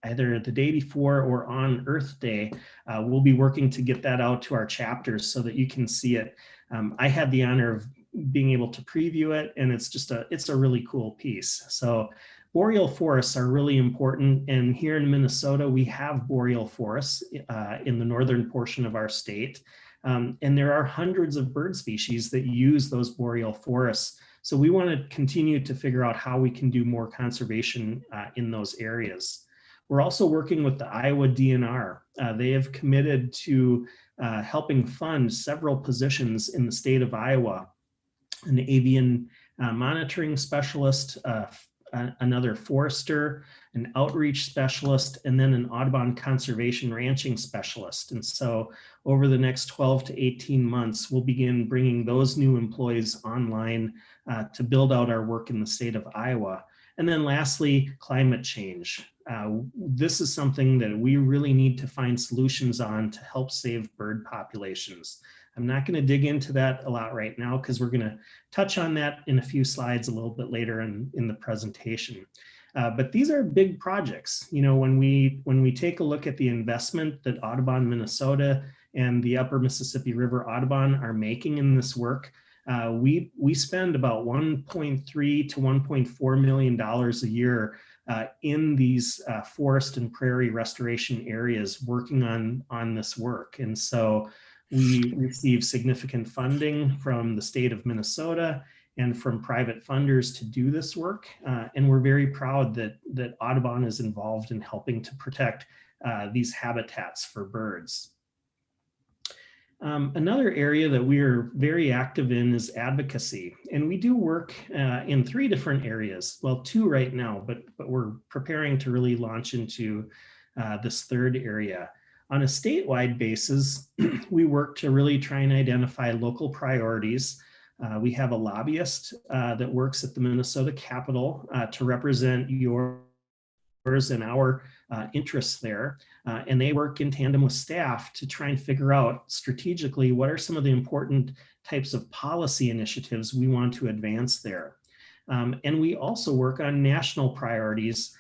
[SPEAKER 1] either the day before or on Earth Day. We'll be working to get that out to our chapters so that you can see it. I had the honor of being able to preview it, and it's a really cool piece. So boreal forests are really important, and here in Minnesota, we have boreal forests in the northern portion of our state, and there are hundreds of bird species that use those boreal forests. So we want to continue to figure out how we can do more conservation in those areas. We're also working with the Iowa DNR. They have committed to helping fund several positions in the state of Iowa, an avian monitoring specialist, another forester, an outreach specialist, and then an Audubon conservation ranching specialist. And so over the next 12 to 18 months, we'll begin bringing those new employees online to build out our work in the state of Iowa. And then lastly, climate change. This is something that we really need to find solutions on to help save bird populations. I'm not going to dig into that a lot right now because we're going to touch on that in a few slides a little bit later in the presentation. But these are big projects. When we take a look at the investment that Audubon Minnesota and the Upper Mississippi River Audubon are making in this work, we spend about $1.3 to $1.4 million a year in these forest and prairie restoration areas working on this work. And so we receive significant funding from the state of Minnesota and from private funders to do this work. And we're very proud that Audubon is involved in helping to protect these habitats for birds. Another area that we are very active in is advocacy. And we do work in 3 different areas. Well, 2 right now, but we're preparing to really launch into this 3rd area. On a statewide basis, we work to really try and identify local priorities. We have a lobbyist that works at the Minnesota Capitol to represent yours and our interests there. And they work in tandem with staff to try and figure out strategically what are some of the important types of policy initiatives we want to advance there. And we also work on national priorities.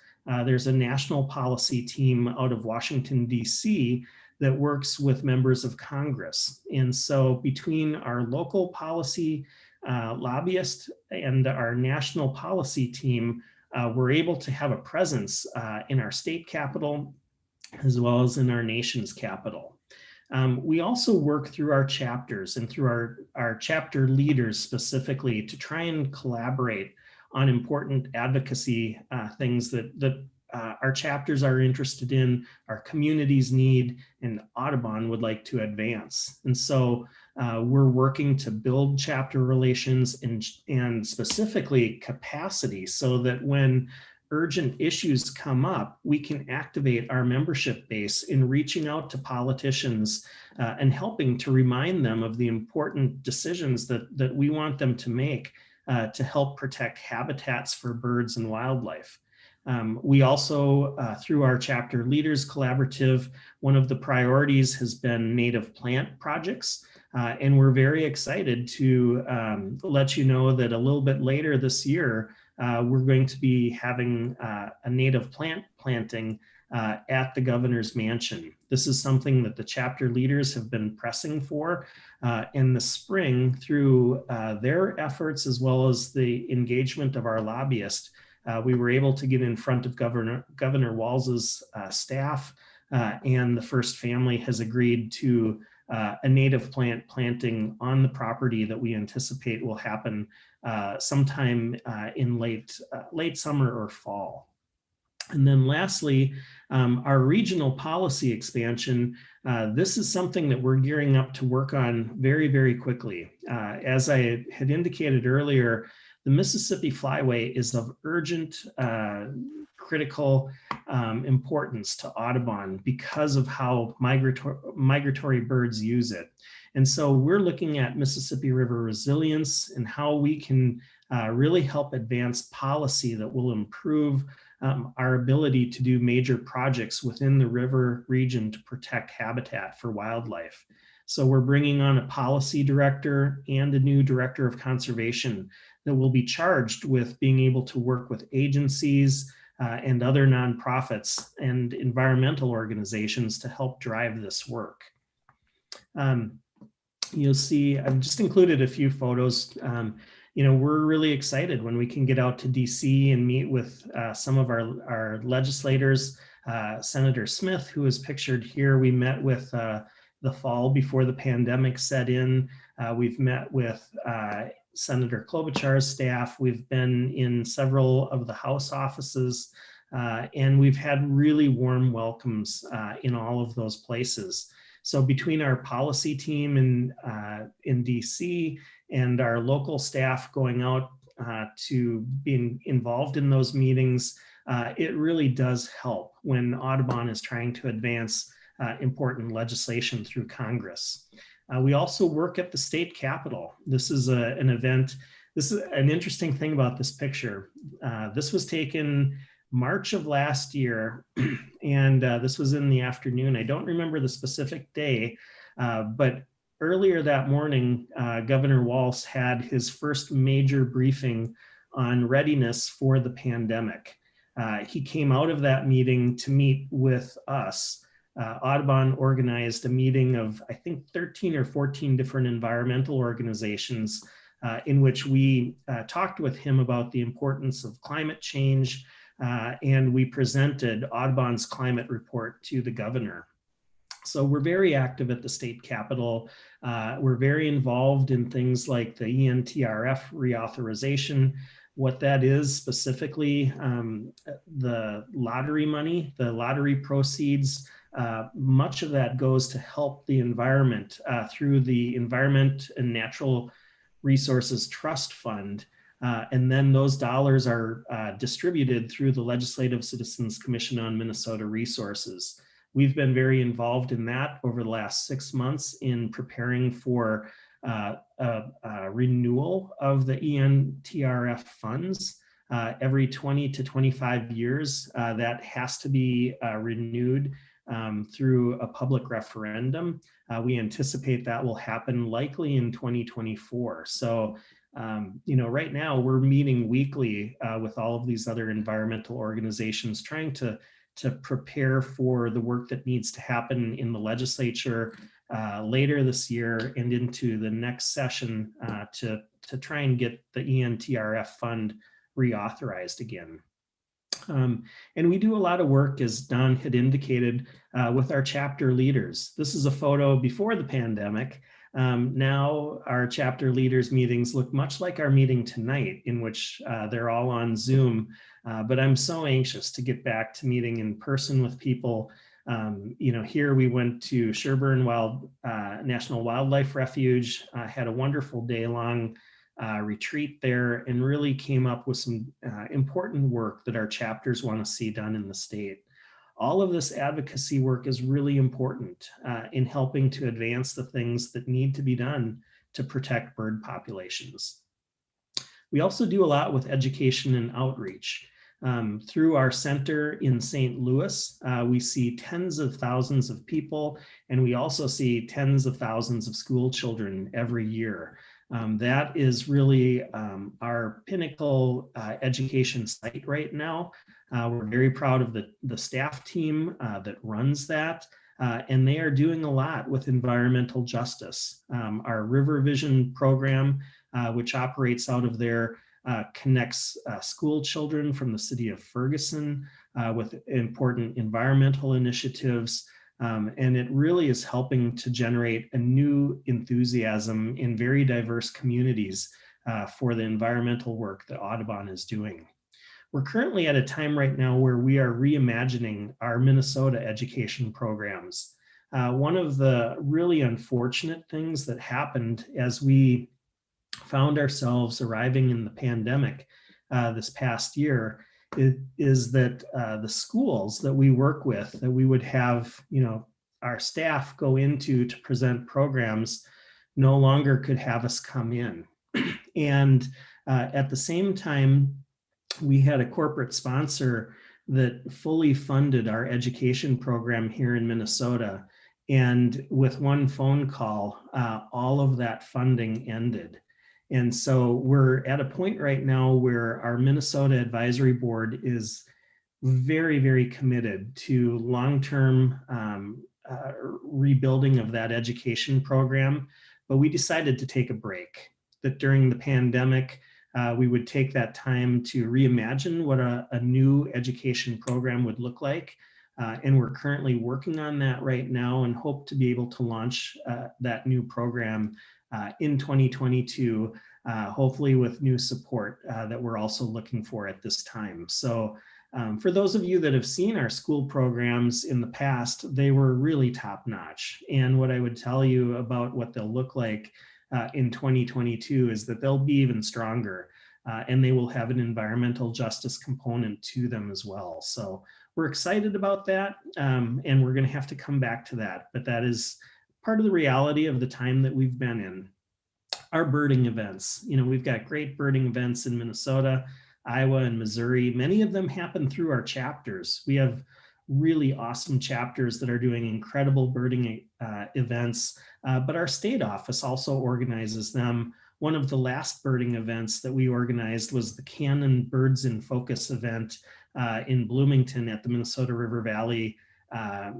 [SPEAKER 1] There's a national policy team out of Washington, D.C. that works with members of Congress. And so between our local policy lobbyist and our national policy team, we're able to have a presence in our state capital as well as in our nation's capital. We also work through our chapters and through our chapter leaders specifically to try and collaborate on important advocacy things that our chapters are interested in, our communities need, and Audubon would like to advance. And so we're working to build chapter relations and specifically capacity so that when urgent issues come up, we can activate our membership base in reaching out to politicians and helping to remind them of the important decisions that we want them to make to help protect habitats for birds and wildlife. We also, through our chapter leaders collaborative, one of the priorities has been native plant projects. And we're very excited to let you know that a little bit later this year, we're going to be having a native plant planting at the governor's mansion. This is something that the chapter leaders have been pressing for in the spring through their efforts as well as the engagement of our lobbyist. We were able to get in front of Governor Walz's staff, and the first family has agreed to a native plant planting on the property that we anticipate will happen sometime in late summer or fall. And then lastly, our regional policy expansion. This is something that we're gearing up to work on very, very quickly. As I had indicated earlier, the Mississippi Flyway is of urgent, critical importance to Audubon because of how migratory birds use it. And so we're looking at Mississippi River resilience and how we can really help advance policy that will improve our ability to do major projects within the river region to protect habitat for wildlife. So we're bringing on a policy director and a new director of conservation that will be charged with being able to work with agencies and other nonprofits and environmental organizations to help drive this work. You'll see, I've just included a few photos. We're really excited when we can get out to DC and meet with some of our legislators. Senator Smith, who is pictured here, we met with the fall before the pandemic set in. We've met with Senator Klobuchar's staff. We've been in several of the House offices, and we've had really warm welcomes in all of those places. So between our policy team in DC and our local staff going out to being involved in those meetings, it really does help when Audubon is trying to advance important legislation through Congress. We also work at the state capitol. This is an event. This is an interesting thing about this picture. This was taken March of last year, and this was in the afternoon. I don't remember the specific day, but earlier that morning, Governor Walz had his first major briefing on readiness for the pandemic. He came out of that meeting to meet with us. Audubon organized a meeting of, I think, 13 or 14 different environmental organizations in which we talked with him about the importance of climate change, and we presented Audubon's climate report to the governor. So we're very active at the state capitol. We're very involved in things like the ENTRF reauthorization. What that is specifically, the lottery money, the lottery proceeds, much of that goes to help the environment through the Environment and Natural Resources Trust Fund. And then those dollars are distributed through the Legislative Citizens Commission on Minnesota Resources. We've been very involved in that over the last 6 months in preparing for a renewal of the ENTRF funds. Every 20 to 25 years, that has to be renewed through a public referendum. We anticipate that will happen likely in 2024. So, right now we're meeting weekly with all of these other environmental organizations, trying to prepare for the work that needs to happen in the legislature later this year and into the next session to try and get the ENTRF fund reauthorized again. And we do a lot of work, as Don had indicated, with our chapter leaders. This is a photo before the pandemic. Now our chapter leaders meetings look much like our meeting tonight, in which they're all on Zoom. But I'm so anxious to get back to meeting in person with people. Here we went to Sherburne National Wildlife Refuge, had a wonderful day-long retreat there, and really came up with some important work that our chapters want to see done in the state. All of this advocacy work is really important in helping to advance the things that need to be done to protect bird populations. We also do a lot with education and outreach. Through our center in St. Louis, we see tens of thousands of people, and we also see tens of thousands of school children every year. That is really our pinnacle education site right now. We're very proud of the staff team that runs that, and they are doing a lot with environmental justice. Our River Vision program, which operates out of there, connects school children from the city of Ferguson with important environmental initiatives. And it really is helping to generate a new enthusiasm in very diverse communities for the environmental work that Audubon is doing. We're currently at a time right now where we are reimagining our Minnesota education programs. One of the really unfortunate things that happened as we found ourselves arriving in the pandemic this past year is that the schools that we work with, that we would have, our staff go into to present programs, no longer could have us come in. And at the same time, we had a corporate sponsor that fully funded our education program here in Minnesota. And with one phone call, all of that funding ended. And so we're at a point right now where our Minnesota Advisory Board is very, very committed to long-term rebuilding of that education program. But we decided to take a break, that during the pandemic, we would take that time to reimagine what a new education program would look like. And we're currently working on that right now and hope to be able to launch that new program in 2022, hopefully with new support that we're also looking for at this time. So for those of you that have seen our school programs in the past, they were really top notch. And what I would tell you about what they'll look like in 2022 is that they'll be even stronger and they will have an environmental justice component to them as well. So we're excited about that, and we're going to have to come back to that. But that is part of the reality of the time that we've been in. Our birding events, we've got great birding events in Minnesota, Iowa, and Missouri. Many of them happen through our chapters. We have really awesome chapters that are doing incredible birding events, but our state office also organizes them. One of the last birding events that we organized was the Cannon Birds in Focus event in Bloomington at the Minnesota River Valley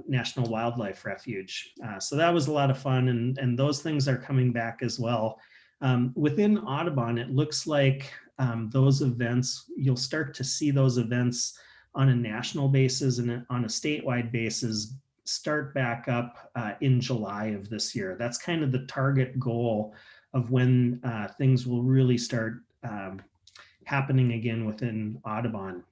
[SPEAKER 1] National Wildlife Refuge. So that was a lot of fun, and those things are coming back as well. Within Audubon, it looks like those events, you'll start to see those events on a national basis and on a statewide basis start back up in July of this year. That's kind of the target goal of when things will really start happening again within Audubon.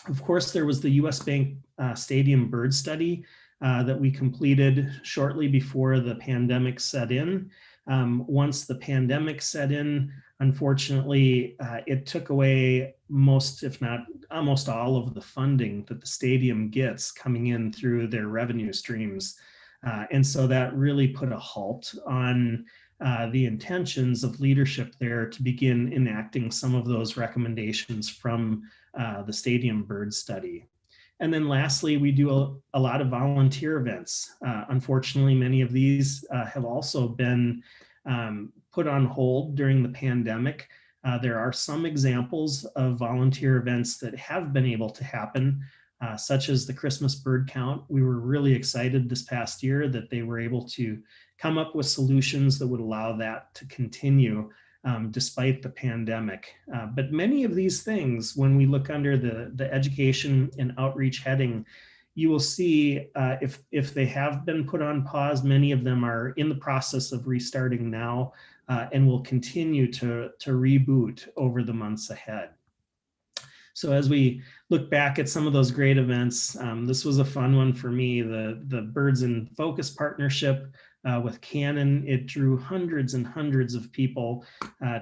[SPEAKER 1] Of course, there was the US Bank Stadium bird study that we completed shortly before the pandemic set in. Once the pandemic set in, unfortunately, it took away most, if not almost all of the funding that the stadium gets coming in through their revenue streams. And so that really put a halt on the intentions of leadership there to begin enacting some of those recommendations from the stadium bird study. And then lastly, we do a lot of volunteer events. Unfortunately, many of these have also been put on hold during the pandemic. There are some examples of volunteer events that have been able to happen, such as the Christmas bird count. We were really excited this past year that they were able to come up with solutions that would allow that to continue. despite the pandemic. But many of these things, when we look under the education and outreach heading, you will see if they have been put on pause, many of them are in the process of restarting now and will continue to reboot over the months ahead. So as we look back at some of those great events, this was a fun one for me, the Birds in Focus partnership with Canon. It drew hundreds and hundreds of people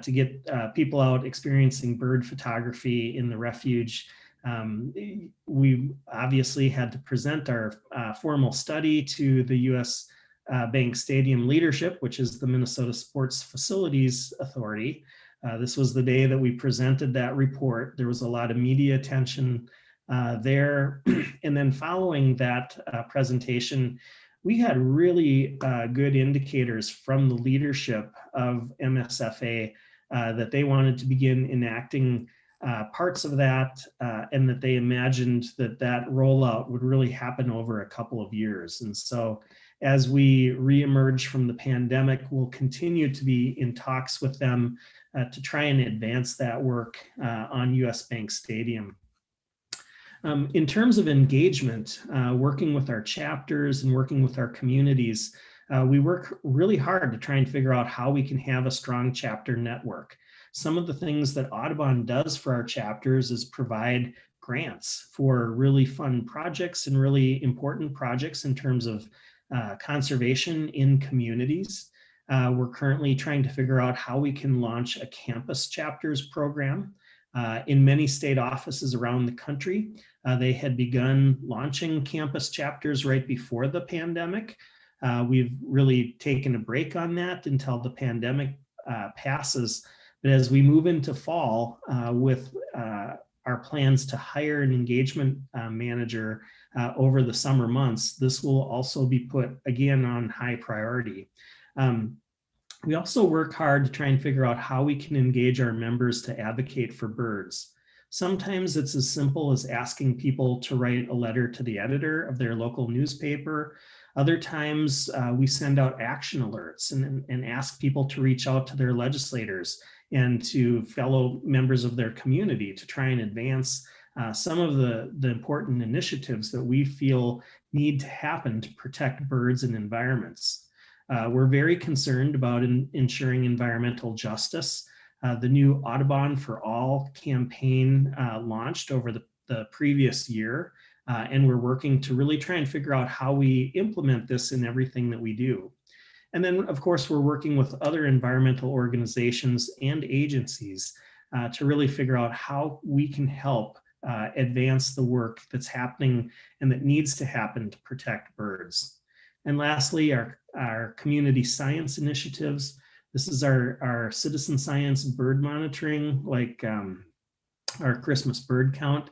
[SPEAKER 1] to get people out experiencing bird photography in the refuge. We obviously had to present our formal study to the U.S. Bank Stadium leadership, which is the Minnesota Sports Facilities Authority. This was the day that we presented that report. There was a lot of media attention there. And then following that presentation, we had really good indicators from the leadership of MSFA that they wanted to begin enacting parts of that and that they imagined that that rollout would really happen over a couple of years. And so as we reemerge from the pandemic, we'll continue to be in talks with them to try and advance that work on US Bank Stadium. In terms of engagement, working with our chapters and working with our communities, we work really hard to try and figure out how we can have a strong chapter network. Some of the things that Audubon does for our chapters is provide grants for really fun projects and really important projects in terms of conservation in communities. We're currently trying to figure out how we can launch a campus chapters program. In many state offices around the country, they had begun launching campus chapters right before the pandemic. We've really taken a break on that until the pandemic passes. But as we move into fall with our plans to hire an engagement manager over the summer months, this will also be put again on high priority. We also work hard to try and figure out how we can engage our members to advocate for birds. Sometimes it's as simple as asking people to write a letter to the editor of their local newspaper. Other times we send out action alerts and ask people to reach out to their legislators and to fellow members of their community to try and advance some of the important initiatives that we feel need to happen to protect birds and environments. We're very concerned about ensuring environmental justice. The new Audubon for All campaign launched over the previous year, and we're working to really try and figure out how we implement this in everything that we do. And then, of course, we're working with other environmental organizations and agencies to really figure out how we can help advance the work that's happening and that needs to happen to protect birds. And lastly, our community science initiatives. This is our citizen science bird monitoring, like our Christmas bird count.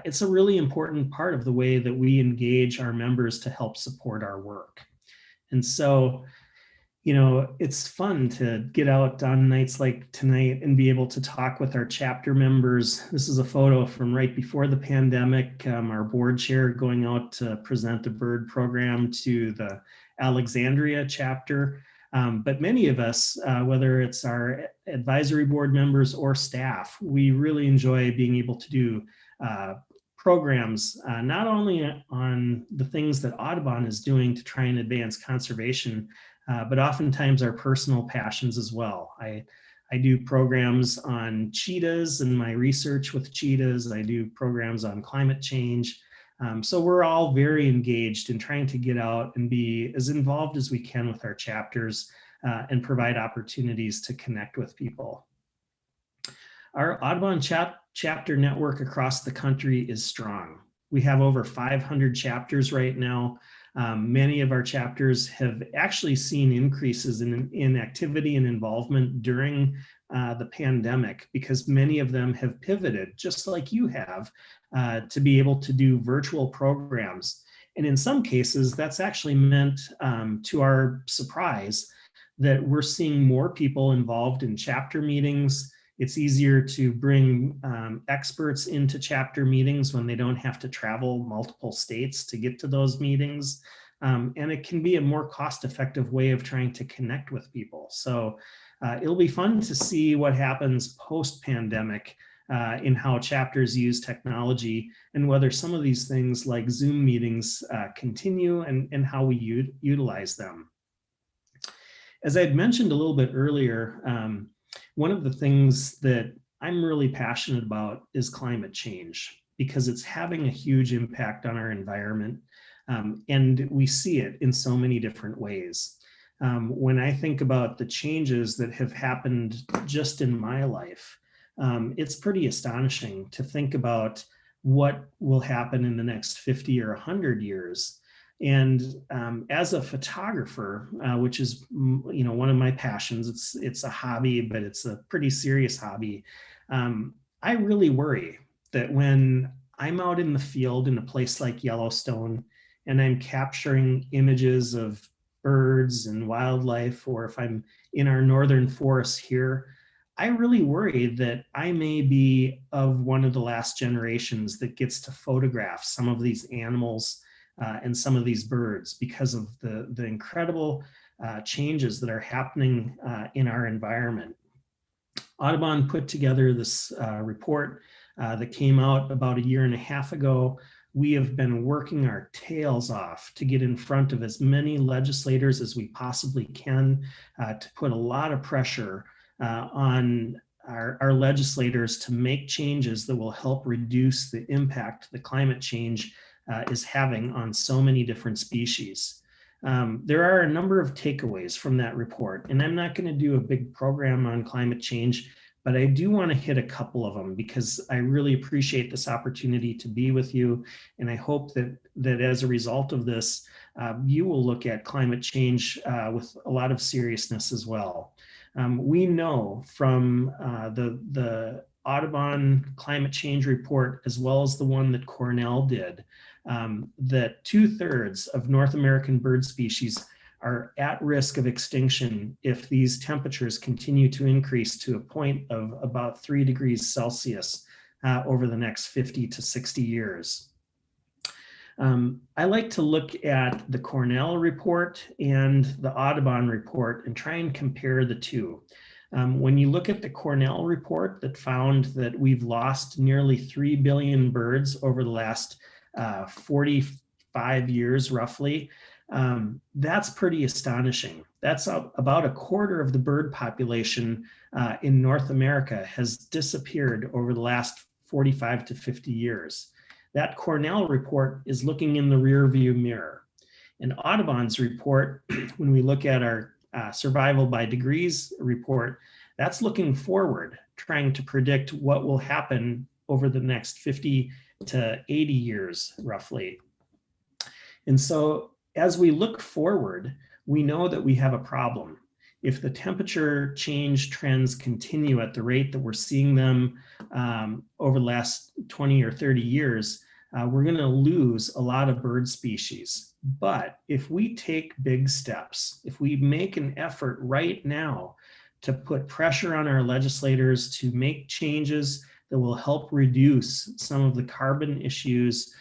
[SPEAKER 1] It's a really important part of the way that we engage our members to help support our work. And so, you know, it's fun to get out on nights like tonight and be able to talk with our chapter members. This is a photo from right before the pandemic, our board chair going out to present a bird program to the Alexandria chapter. But many of us, whether it's our advisory board members or staff, we really enjoy being able to do programs, not only on the things that Audubon is doing to try and advance conservation, but oftentimes our personal passions as well. I do programs on cheetahs and my research with cheetahs. I do programs on climate change. So we're all very engaged in trying to get out and be as involved as we can with our chapters and provide opportunities to connect with people. Our Audubon chapter network across the country is strong. We have over 500 chapters right now. Many of our chapters have actually seen increases in activity and involvement during the pandemic, because many of them have pivoted, just like you have, to be able to do virtual programs. And in some cases, that's actually meant, to our surprise, that we're seeing more people involved in chapter meetings. It's easier to bring experts into chapter meetings when they don't have to travel multiple states to get to those meetings. And it can be a more cost-effective way of trying to connect with people. So it'll be fun to see what happens post-pandemic in how chapters use technology and whether some of these things like Zoom meetings continue and how we utilize them. As I had mentioned a little bit earlier, one of the things that I'm really passionate about is climate change, because it's having a huge impact on our environment, and we see it in so many different ways. When I think about the changes that have happened just in my life, it's pretty astonishing to think about what will happen in the next 50 or 100 years. And as a photographer, which is one of my passions, it's a hobby, but it's a pretty serious hobby. I really worry that when I'm out in the field in a place like Yellowstone and I'm capturing images of birds and wildlife, or if I'm in our northern forests here, I really worry that I may be of one of the last generations that gets to photograph some of these animals and some of these birds, because of the incredible changes that are happening in our environment. Audubon put together this report that came out about 1.5 years ago. We have been working our tails off to get in front of as many legislators as we possibly can to put a lot of pressure on our legislators to make changes that will help reduce the impact that climate change is having on so many different species. There are a number of takeaways from that report, and I'm not going to do a big program on climate change, but I do want to hit a couple of them because I really appreciate this opportunity to be with you. And I hope that as a result of this, you will look at climate change with a lot of seriousness as well. We know from the Audubon climate change report, as well as the one that Cornell did, that 2/3 of North American bird species are at risk of extinction if these temperatures continue to increase to a point of about 3 degrees Celsius over the next 50 to 60 years. I like to look at the Cornell report and the Audubon report and try and compare the two. When you look at the Cornell report that found that we've lost nearly 3 billion birds over the last 45 years roughly, that's pretty astonishing. That's about 1/4 of the bird population in North America has disappeared over the last 45 to 50 years. That Cornell report is looking in the rear view mirror. And Audubon's report, when we look at our survival by degrees report, that's looking forward, trying to predict what will happen over the next 50 to 80 years roughly. And so as we look forward, we know that we have a problem. If the temperature change trends continue at the rate that we're seeing them over the last 20 or 30 years, we're going to lose a lot of bird species. But if we take big steps, if we make an effort right now to put pressure on our legislators to make changes that will help reduce some of the carbon issues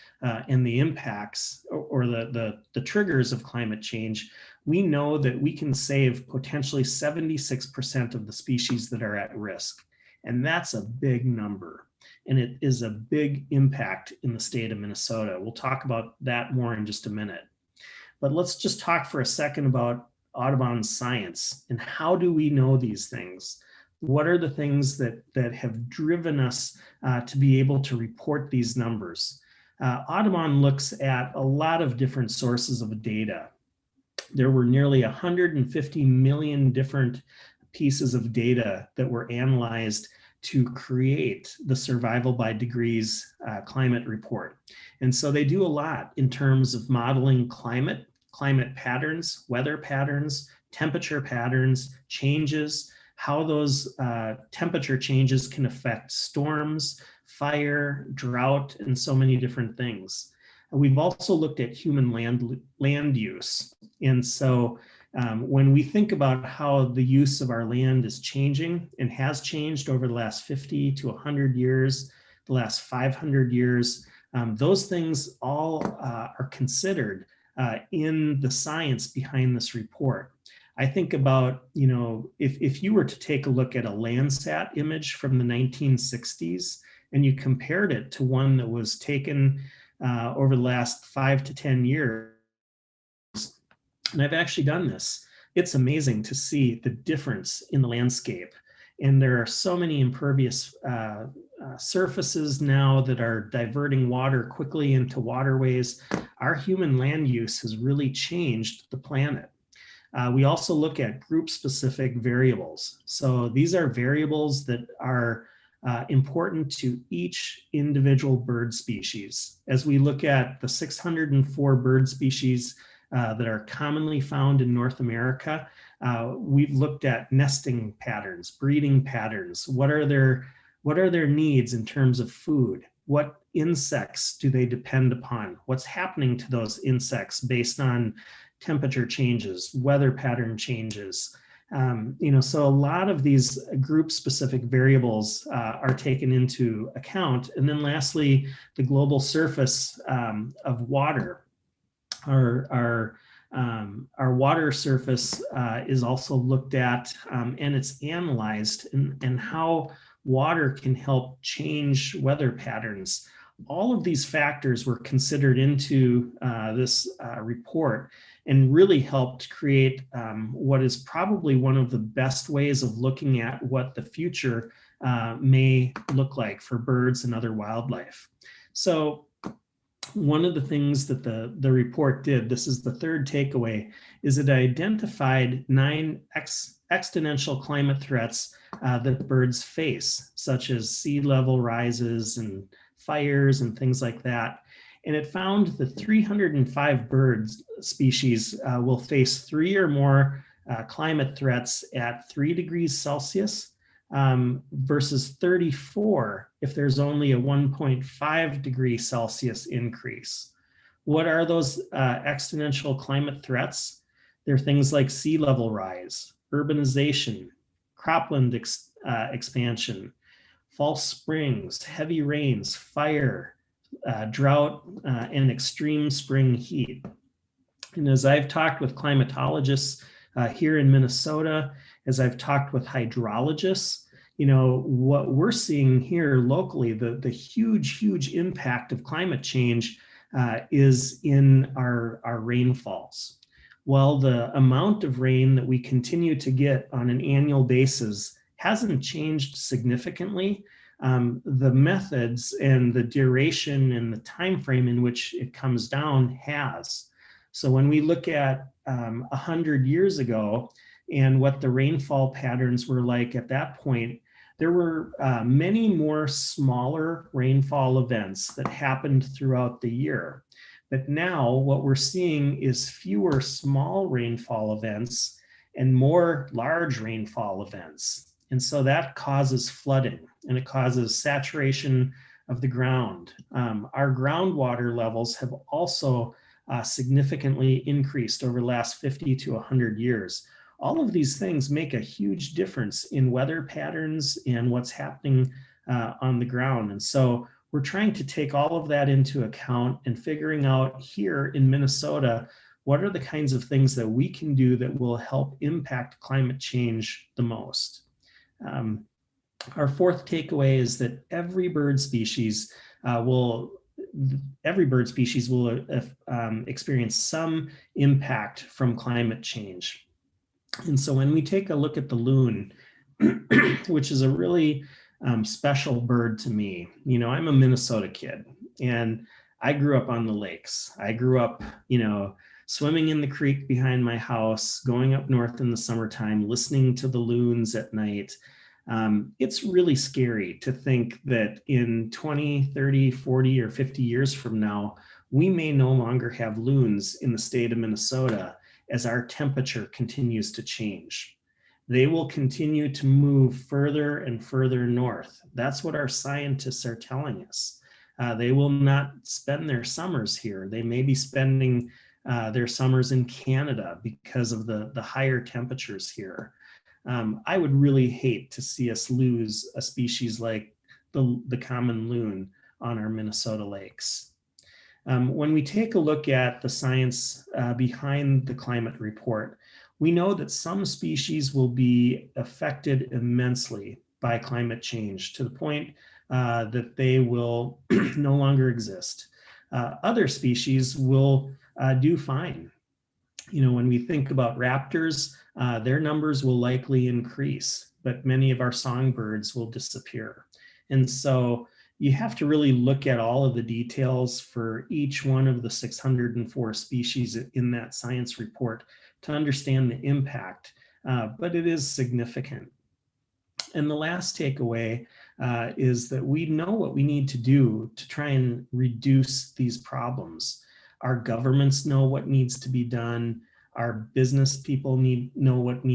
[SPEAKER 1] and the impacts or the triggers of climate change, we know that we can save potentially 76% of the species that are at risk. And that's a big number. And it is a big impact in the state of Minnesota. We'll talk about that more in just a minute. But let's just talk for a second about Audubon science and how do we know these things? What are the things that have driven us to be able to report these numbers? Audubon looks at a lot of different sources of data. There were nearly 150 million different pieces of data that were analyzed to create the survival by degrees climate report. And so they do a lot in terms of modeling climate patterns, weather patterns, temperature patterns, changes, how those temperature changes can affect storms, fire, drought, and so many different things. We've also looked at human land use. And so when we think about how the use of our land is changing and has changed over the last 50 to 100 years, the last 500 years, those things all are considered in the science behind this report. I think about, if you were to take a look at a Landsat image from the 1960s and you compared it to one that was taken over the last 5 to 10 years, and I've actually done this, it's amazing to see the difference in the landscape. And there are so many impervious surfaces now that are diverting water quickly into waterways. Our human land use has really changed the planet. We also look at group-specific variables. So these are variables that are important to each individual bird species. As we look at the 604 bird species that are commonly found in North America, we've looked at nesting patterns, breeding patterns. What are their needs in terms of food? What insects do they depend upon? What's happening to those insects based on temperature changes, weather pattern changes? So a lot of these group-specific variables are taken into account. And then lastly, the global surface of water. Our water surface is also looked at, and it's analyzed, and how water can help change weather patterns. All of these factors were considered into this report and really helped create what is probably one of the best ways of looking at what the future may look like for birds and other wildlife. So one of the things that the report did, this is the third takeaway, is it identified 9 exponential climate threats that birds face, such as sea level rises and fires and things like that. And it found that 305 bird species will face 3 or more climate threats at 3 degrees Celsius versus 34 if there's only a 1.5 degree Celsius increase. What are those exponential climate threats? They're things like sea level rise, urbanization, cropland expansion, false springs, heavy rains, fire, drought, and extreme spring heat. And as I've talked with climatologists here in Minnesota, as I've talked with hydrologists, what we're seeing here locally, the huge impact of climate change is in our rainfalls. Well, the amount of rain that we continue to get on an annual basis hasn't changed significantly. The methods and the duration and the time frame in which it comes down has. So when we look at 100 years ago and what the rainfall patterns were like at that point, there were many more smaller rainfall events that happened throughout the year. But now what we're seeing is fewer small rainfall events and more large rainfall events. And so that causes flooding, and it causes saturation of the ground. Our groundwater levels have also significantly increased over the last 50 to 100 years. All of these things make a huge difference in weather patterns and what's happening on the ground. And so we're trying to take all of that into account and figuring out here in Minnesota, what are the kinds of things that we can do that will help impact climate change the most. Our fourth takeaway is that every bird species will experience some impact from climate change. And so when we take a look at the loon, which is a really special bird to me, I'm a Minnesota kid and I grew up on the lakes. I grew up, swimming in the creek behind my house, going up north in the summertime, listening to the loons at night. It's really scary to think that in 20, 30, 40, or 50 years from now, we may no longer have loons in the state of Minnesota as our temperature continues to change. They will continue to move further and further north. That's what our scientists are telling us. They will not spend their summers here. They may be spending their summers in Canada because of the higher temperatures here. I would really hate to see us lose a species like the common loon on our Minnesota lakes. When we take a look at the science behind the climate report, we know that some species will be affected immensely by climate change to the point that they will no longer exist. Other species will do fine. When we think about raptors, their numbers will likely increase, but many of our songbirds will disappear. And so you have to really look at all of the details for each one of the 604 species in that science report to understand the impact, but it is significant. And the last takeaway is that we know what we need to do to try and reduce these problems. Our governments know what needs to be done. Our business people know what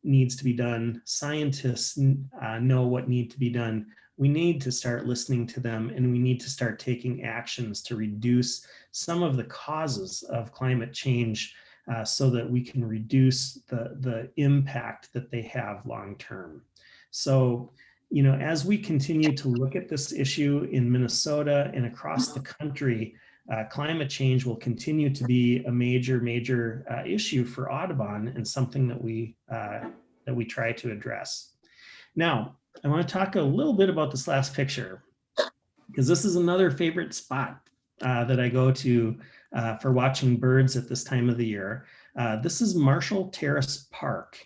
[SPEAKER 1] needs to be done. Scientists know what needs to be done. We need to start listening to them, and we need to start taking actions to reduce some of the causes of climate change so that we can reduce the impact that they have long term. So, as we continue to look at this issue in Minnesota and across the country, climate change will continue to be a major issue for Audubon, and something that we try to address. Now, I want to talk a little bit about this last picture, because this is another favorite spot that I go to for watching birds at this time of the year. This is Marshall Terrace Park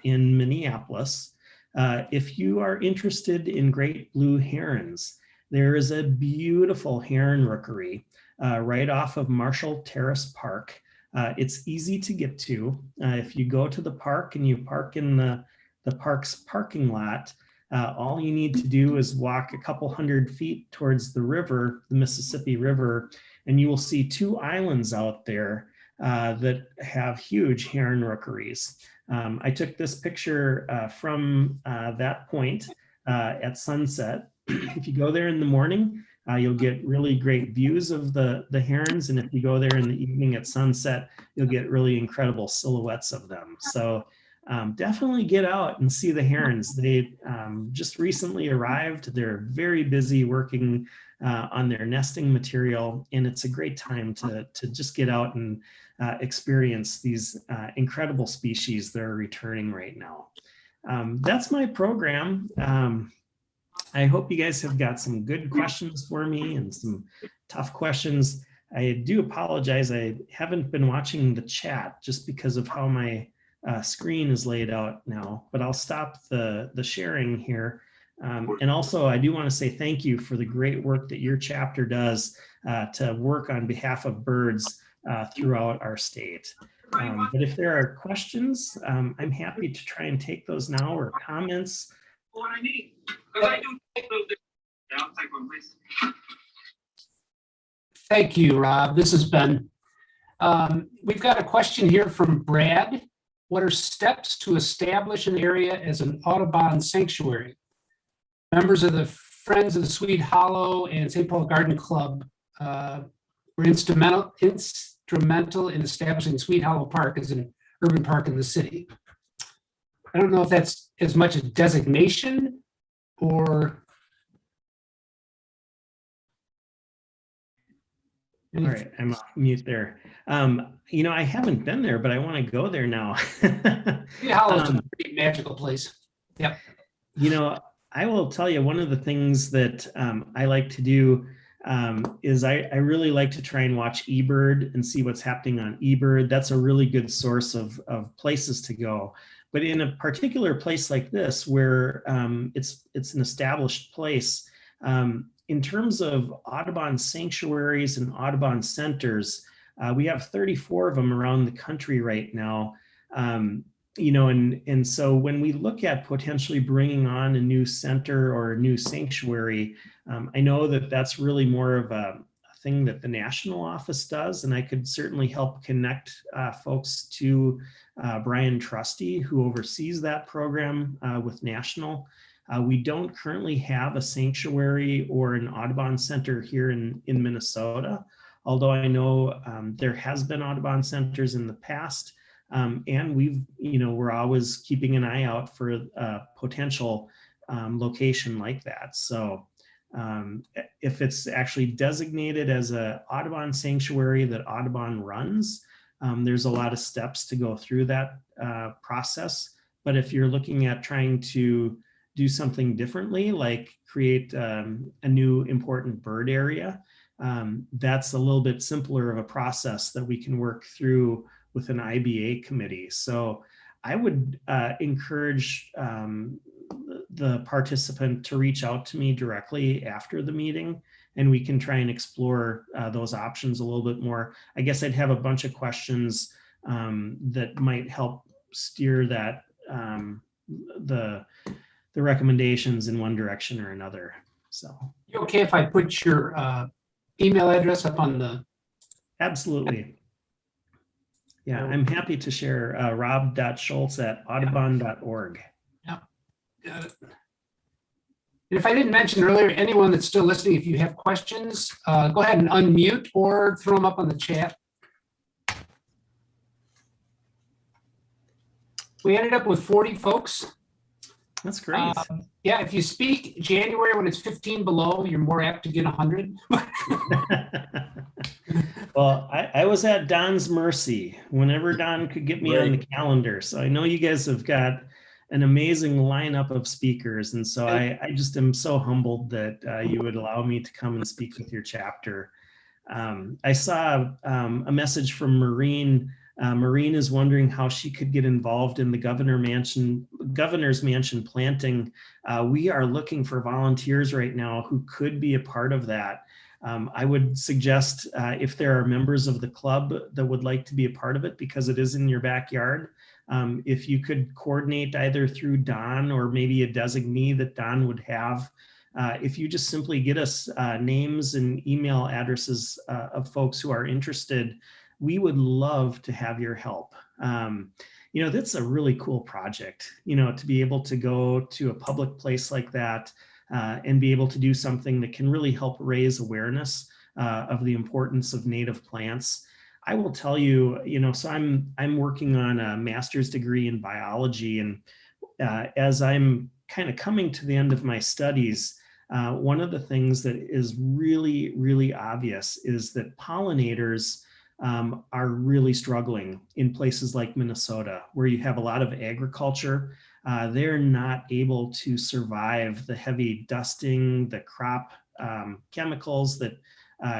[SPEAKER 1] in Minneapolis. If you are interested in great blue herons, there is a beautiful heron rookery right off of Marshall Terrace Park. It's easy to get to. If you go to the park and you park in the park's parking lot, all you need to do is walk a couple hundred feet towards the river, the Mississippi River, and you will see two islands out there that have huge heron rookeries. I took this picture from that point at sunset. If you go there in the morning, you'll get really great views of the herons. And if you go there in the evening at sunset, you'll get really incredible silhouettes of them. So definitely get out and see the herons. They just recently arrived. They're very busy working on their nesting material, and it's a great time to just get out and experience these incredible species that are returning right now. That's my program. I hope you guys have got some good questions for me and some tough questions. I do apologize. I haven't been watching the chat just because of how my screen is laid out now, but I'll stop the sharing here. And also, I do want to say thank you for the great work that your chapter does to work on behalf of birds throughout our state. But if there are questions, I'm happy to try and take those now, or comments.
[SPEAKER 6] What I need, because I do take those. Yeah, I'll take one, please.
[SPEAKER 2] Thank you, Rob. This has been, we've got a question here from Brad. What are steps to establish an area as an Audubon sanctuary? Members of the Friends of the Sweet Hollow and St. Paul Garden Club were instrumental in establishing Sweet Hollow Park as an urban park in the city. I don't know if that's as much a designation or.
[SPEAKER 1] All right, I'm off mute there. I haven't been there, but I want to go there now.
[SPEAKER 2] Sweet Hollow is a pretty magical place. Yep.
[SPEAKER 1] I will tell you, one of the things that I like to do is I really like to try and watch eBird and see what's happening on eBird. That's a really good source of places to go. But in a particular place like this, where it's an established place, in terms of Audubon sanctuaries and Audubon centers, we have 34 of them around the country right now. And so when we look at potentially bringing on a new center or a new sanctuary, I know that that's really more of a thing that the national office does, and I could certainly help connect folks to Brian Trusty, who oversees that program with national. We don't currently have a sanctuary or an Audubon center here in Minnesota, although I know there has been Audubon centers in the past. And we're always keeping an eye out for a potential location like that. So if it's actually designated as a Audubon sanctuary that Audubon runs, There's a lot of steps to go through that process. But if you're looking at trying to do something differently, like create a new important bird area, that's a little bit simpler of a process that we can work through with an IBA committee. So I would encourage the participant to reach out to me directly after the meeting, and we can try and explore those options a little bit more. I guess I'd have a bunch of questions that might help steer that the recommendations in one direction or another. So,
[SPEAKER 2] You okay if I put your email address up on the?
[SPEAKER 1] Absolutely. Yeah, I'm happy to share rob.schultz@audubon.org.
[SPEAKER 2] Got it. And if I didn't mention earlier, anyone that's still listening, if you have questions, go ahead and unmute or throw them up on the chat. We ended up with 40 folks.
[SPEAKER 1] That's great.
[SPEAKER 2] Yeah, if you speak January when it's 15 below, you're more apt to get 100.
[SPEAKER 1] Well, I was at Don's mercy whenever Don could get me on the calendar. So I know you guys have got an amazing lineup of speakers. And so I just am so humbled that you would allow me to come and speak with your chapter. I saw a message from Maureen. Maureen is wondering how she could get involved in the governor's mansion planting. We are looking for volunteers right now who could be a part of that. I would suggest if there are members of the club that would like to be a part of it, because it is in your backyard, if you could coordinate either through Don or maybe a designee that Don would have. If you just simply get us names and email addresses of folks who are interested, we would love to have your help. You know, that's a really cool project, you know, to be able to go to a public place like that and be able to do something that can really help raise awareness of the importance of native plants. I will tell you, you know, so I'm working on a master's degree in biology, and as I'm kind of coming to the end of my studies, one of the things that is really, really obvious is that pollinators are really struggling in places like Minnesota, where you have a lot of agriculture. They're not able to survive the heavy dusting, the crop chemicals that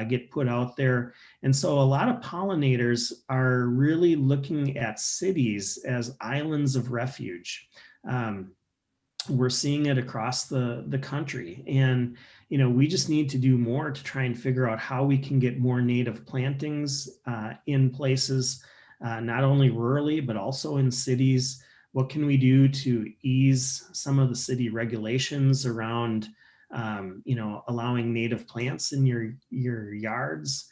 [SPEAKER 1] get put out there. And so a lot of pollinators are really looking at cities as islands of refuge. We're seeing it across the country. And, you know, we just need to do more to try and figure out how we can get more native plantings in places, not only rurally, but also in cities. What can we do to ease some of the city regulations around, you know, allowing native plants in your yards?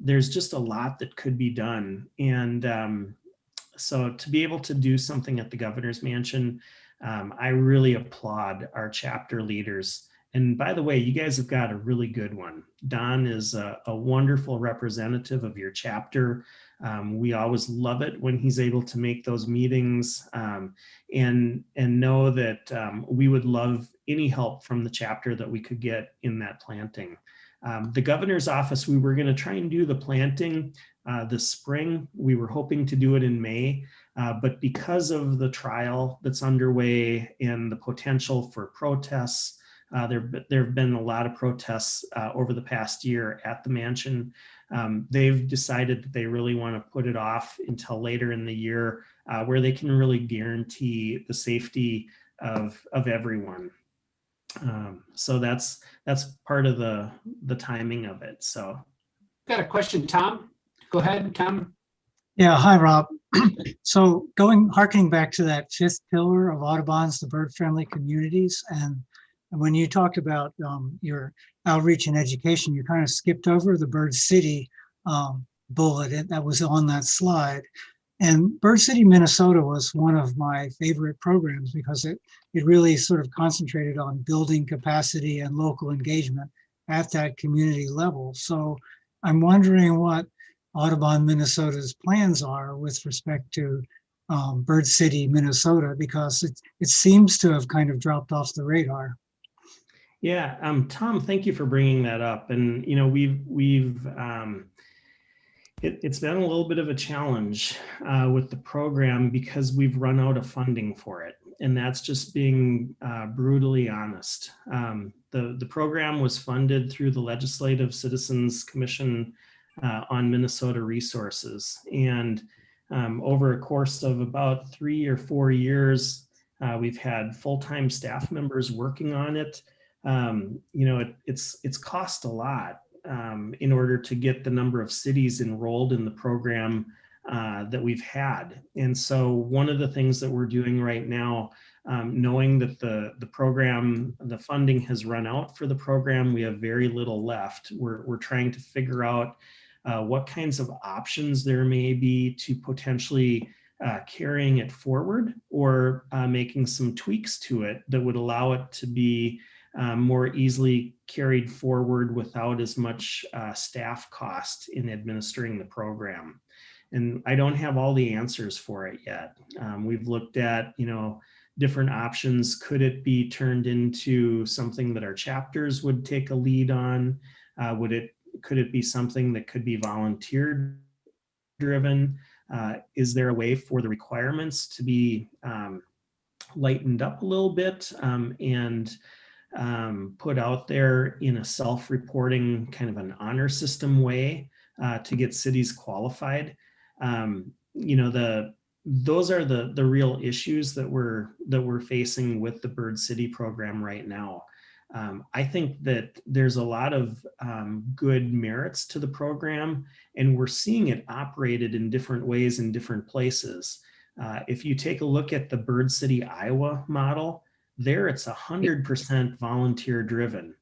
[SPEAKER 1] There's just a lot that could be done. And so to be able to do something at the governor's mansion, I really applaud our chapter leaders. And by the way, you guys have got a really good one. Don is a wonderful representative of your chapter. We always love it when he's able to make those meetings, and know that we would love any help from the chapter that we could get in that planting. The governor's office, we were going to try and do the planting this spring. We were hoping to do it in May, but because of the trial that's underway and the potential for protests, there have been a lot of protests over the past year at the mansion. They've decided that they really want to put it off until later in the year, where they can really guarantee the safety of everyone. So that's part of the timing of it. So,
[SPEAKER 2] Got a question, Tom? Go ahead, Tom.
[SPEAKER 8] Yeah, hi, Rob. So harkening back to that fifth pillar of Audubon's, the bird-friendly communities, and when you talked about your outreach and education, you kind of skipped over the Bird City bullet that was on that slide. And Bird City, Minnesota was one of my favorite programs because it really sort of concentrated on building capacity and local engagement at that community level. So I'm wondering what Audubon Minnesota's plans are with respect to Bird City, Minnesota, because it seems to have kind of dropped off the radar.
[SPEAKER 1] Yeah, Tom, thank you for bringing that up. And, you know, we've It's been a little bit of a challenge with the program because we've run out of funding for it. And that's just being brutally honest. The program was funded through the Legislative Citizens Commission on Minnesota Resources. And over a course of about 3 or 4 years, we've had full-time staff members working on it. It's cost a lot in order to get the number of cities enrolled in the program that we've had. And so one of the things that we're doing right now, knowing that the program, the funding has run out for the program, we have very little left. We're trying to figure out what kinds of options there may be to potentially carrying it forward or making some tweaks to it that would allow it to be more easily carried forward without as much staff cost in administering the program. And I don't have all the answers for it yet. We've looked at, different options. Could it be turned into something that our chapters would take a lead on? Could it be something that could be volunteer driven? Is there a way for the requirements to be lightened up a little bit and put out there in a self-reporting kind of an honor system way to get cities qualified? Those are the real issues that we're facing with the Bird City program right now. I think that there's a lot of good merits to the program, and we're seeing it operated in different ways in different places. If you take a look at the Bird City, Iowa model, there it's 100% volunteer driven.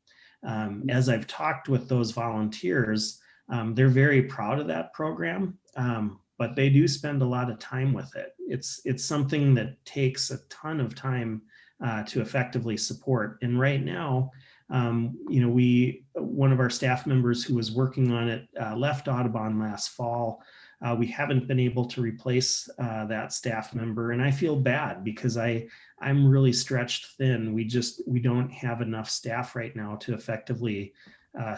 [SPEAKER 1] As I've talked with those volunteers, they're very proud of that program, but they do spend a lot of time with it. It's something that takes a ton of time to effectively support. And right now, one of our staff members who was working on it left Audubon last fall. We haven't been able to replace that staff member, and I feel bad because I'm really stretched thin. We don't have enough staff right now to effectively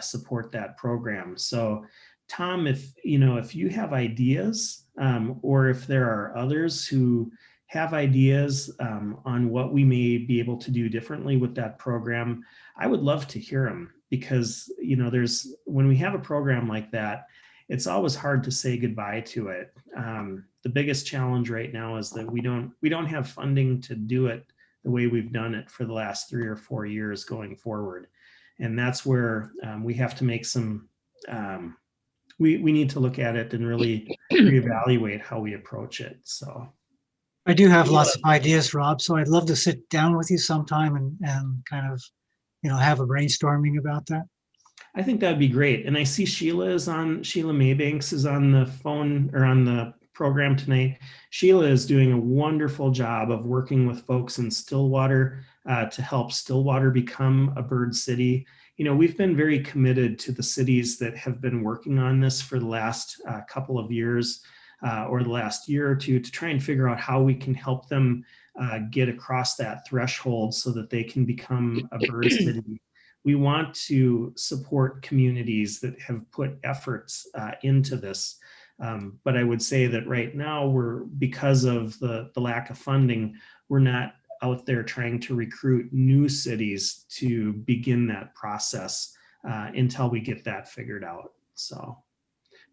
[SPEAKER 1] support that program. So Tom, if you have ideas or if there are others who have ideas on what we may be able to do differently with that program, I would love to hear them, because when we have a program like that, it's always hard to say goodbye to it. The biggest challenge right now is that we don't have funding to do it the way we've done it for the last 3 or 4 years going forward. And that's where we have to make some, we need to look at it and really reevaluate how we approach it. So
[SPEAKER 8] I do have lots of ideas, Rob, so I'd love to sit down with you sometime and kind of, have a brainstorming about that.
[SPEAKER 1] I think that'd be great. And I see Sheila Maybanks is on the phone or on the program tonight. Sheila is doing a wonderful job of working with folks in Stillwater to help Stillwater become a bird city. We've been very committed to the cities that have been working on this for the last couple of years or the last year or two to try and figure out how we can help them get across that threshold so that they can become a bird city. We want to support communities that have put efforts into this. But I would say that right now because of the lack of funding, we're not out there trying to recruit new cities to begin that process until we get that figured out. So,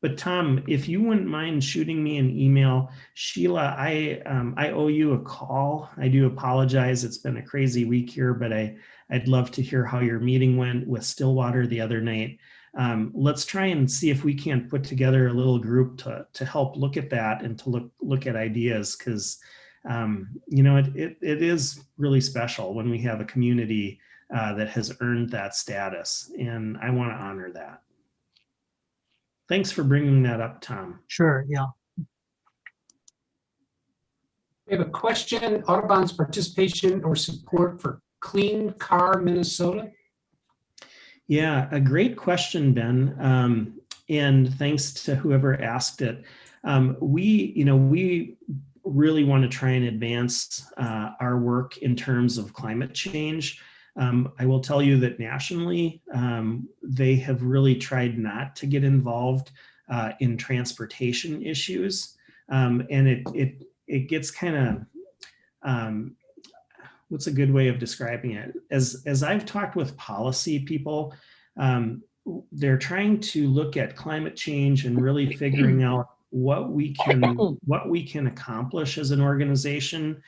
[SPEAKER 1] but Tom, if you wouldn't mind shooting me an email, Sheila, I owe you a call. I do apologize. It's been a crazy week here, but I'd love to hear how your meeting went with Stillwater the other night. Let's try and see if we can't put together a little group to help look at that and to look at ideas, because it is really special when we have a community that has earned that status, and I want to honor that. Thanks for bringing that up, Tom.
[SPEAKER 8] Sure, yeah.
[SPEAKER 2] We have a question: Audubon's participation or support for Clean Car Minnesota?
[SPEAKER 1] Yeah, a great question, Ben. And thanks to whoever asked it. We really want to try and advance our work in terms of climate change. I will tell you that nationally, they have really tried not to get involved in transportation issues. And it gets kind of, what's a good way of describing it? As I've talked with policy people, they're trying to look at climate change and really figuring out what we can accomplish as an organization,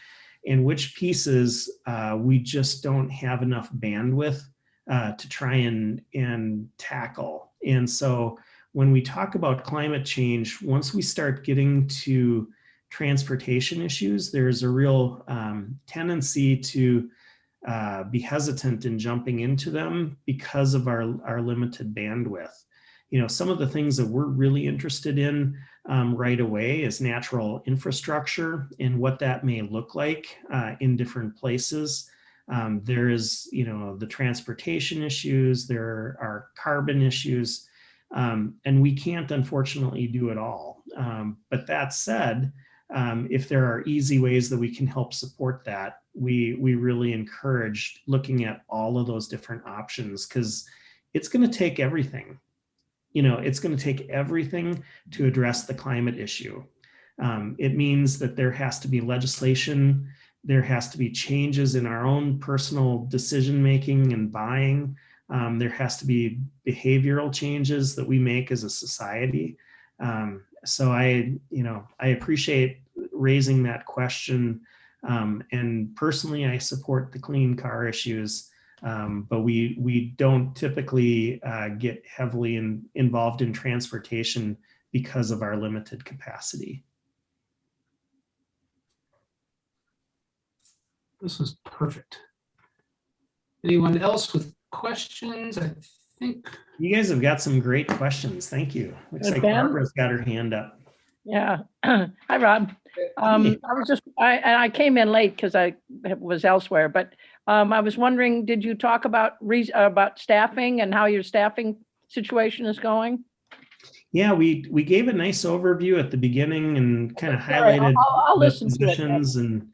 [SPEAKER 1] and which pieces we just don't have enough bandwidth to try and tackle. And so when we talk about climate change, once we start getting to transportation issues, there's a real tendency to be hesitant in jumping into them because of our limited bandwidth. Some of the things that we're really interested in right away is natural infrastructure and what that may look like in different places. There is, the transportation issues, there are carbon issues, and we can't unfortunately do it all. But that said, if there are easy ways that we can help support that, we really encourage looking at all of those different options, because it's going to take everything. It's going to take everything to address the climate issue. It means that there has to be legislation, there has to be changes in our own personal decision-making and buying. There has to be behavioral changes that we make as a society. So I appreciate raising that question. And personally, I support the clean car issues. But we don't typically get heavily involved in transportation because of our limited capacity.
[SPEAKER 2] This was perfect. Anyone else with questions? I think
[SPEAKER 1] you guys have got some great questions. Thank you. Looks like
[SPEAKER 9] Ben?
[SPEAKER 1] Barbara's got her hand up.
[SPEAKER 9] Yeah. Hi, Rob. I came in late because I was elsewhere, but I was wondering, did you talk about staffing and how your staffing situation is going?
[SPEAKER 1] Yeah, we gave a nice overview at the beginning and kind of highlighted
[SPEAKER 9] I'll
[SPEAKER 1] the
[SPEAKER 9] listen to it.
[SPEAKER 1] positions, and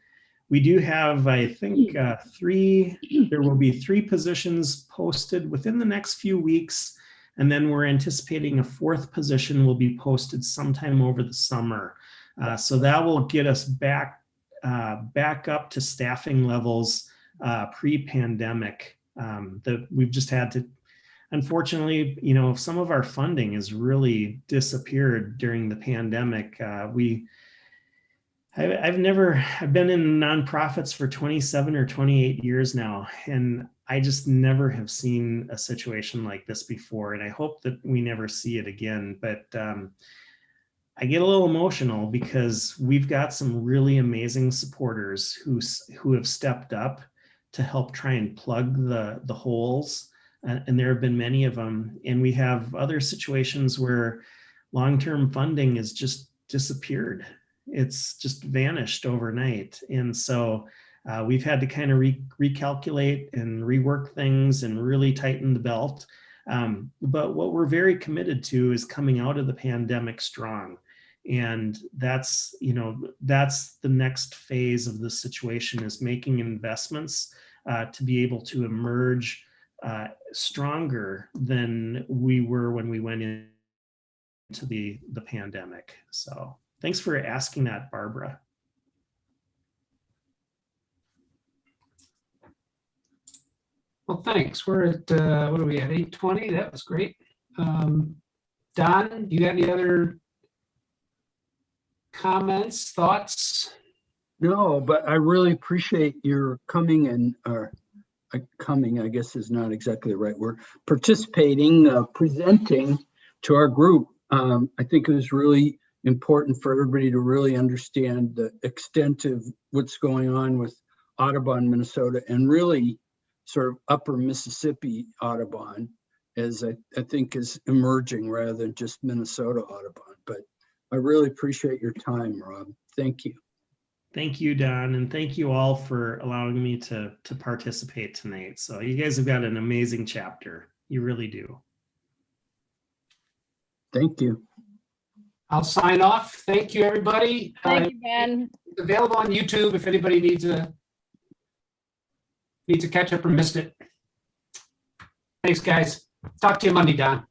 [SPEAKER 1] we do have, I think, there will be 3 positions posted within the next few weeks. And then we're anticipating a 4th position will be posted sometime over the summer. So that will get us back up to staffing levels pre-pandemic. We've just had to, unfortunately, some of our funding has really disappeared during the pandemic. I've been in nonprofits for 27 or 28 years now, and I just never have seen a situation like this before, and I hope that we never see it again. But I get a little emotional because we've got some really amazing supporters who have stepped up to help try and plug the holes, and there have been many of them. And we have other situations where long-term funding has just disappeared. It's just vanished overnight. And so we've had to kind of recalculate and rework things and really tighten the belt. But what we're very committed to is coming out of the pandemic strong. And that's the next phase of this situation, is making investments to be able to emerge stronger than we were when we went into the pandemic. So thanks for asking that, Barbara.
[SPEAKER 2] Well, thanks. We're at, what are we at, 8:20? That was great. Don, you got any other comments, thoughts?
[SPEAKER 4] No, but I really appreciate your coming and, coming, I guess is not exactly the right word, participating, presenting to our group. I think it was really important for everybody to really understand the extent of what's going on with Audubon Minnesota, and really sort of upper Mississippi Audubon, as I think is emerging rather than just Minnesota Audubon. But I really appreciate your time, Rob. Thank you.
[SPEAKER 1] Thank you, Don, and thank you all for allowing me to participate tonight. So you guys have got an amazing chapter. You really do.
[SPEAKER 4] Thank you.
[SPEAKER 2] I'll sign off. Thank you, everybody.
[SPEAKER 9] Thank you, Ben.
[SPEAKER 2] It's available on YouTube if anybody needs a catch up or missed it. Thanks, guys. Talk to you Monday, Don.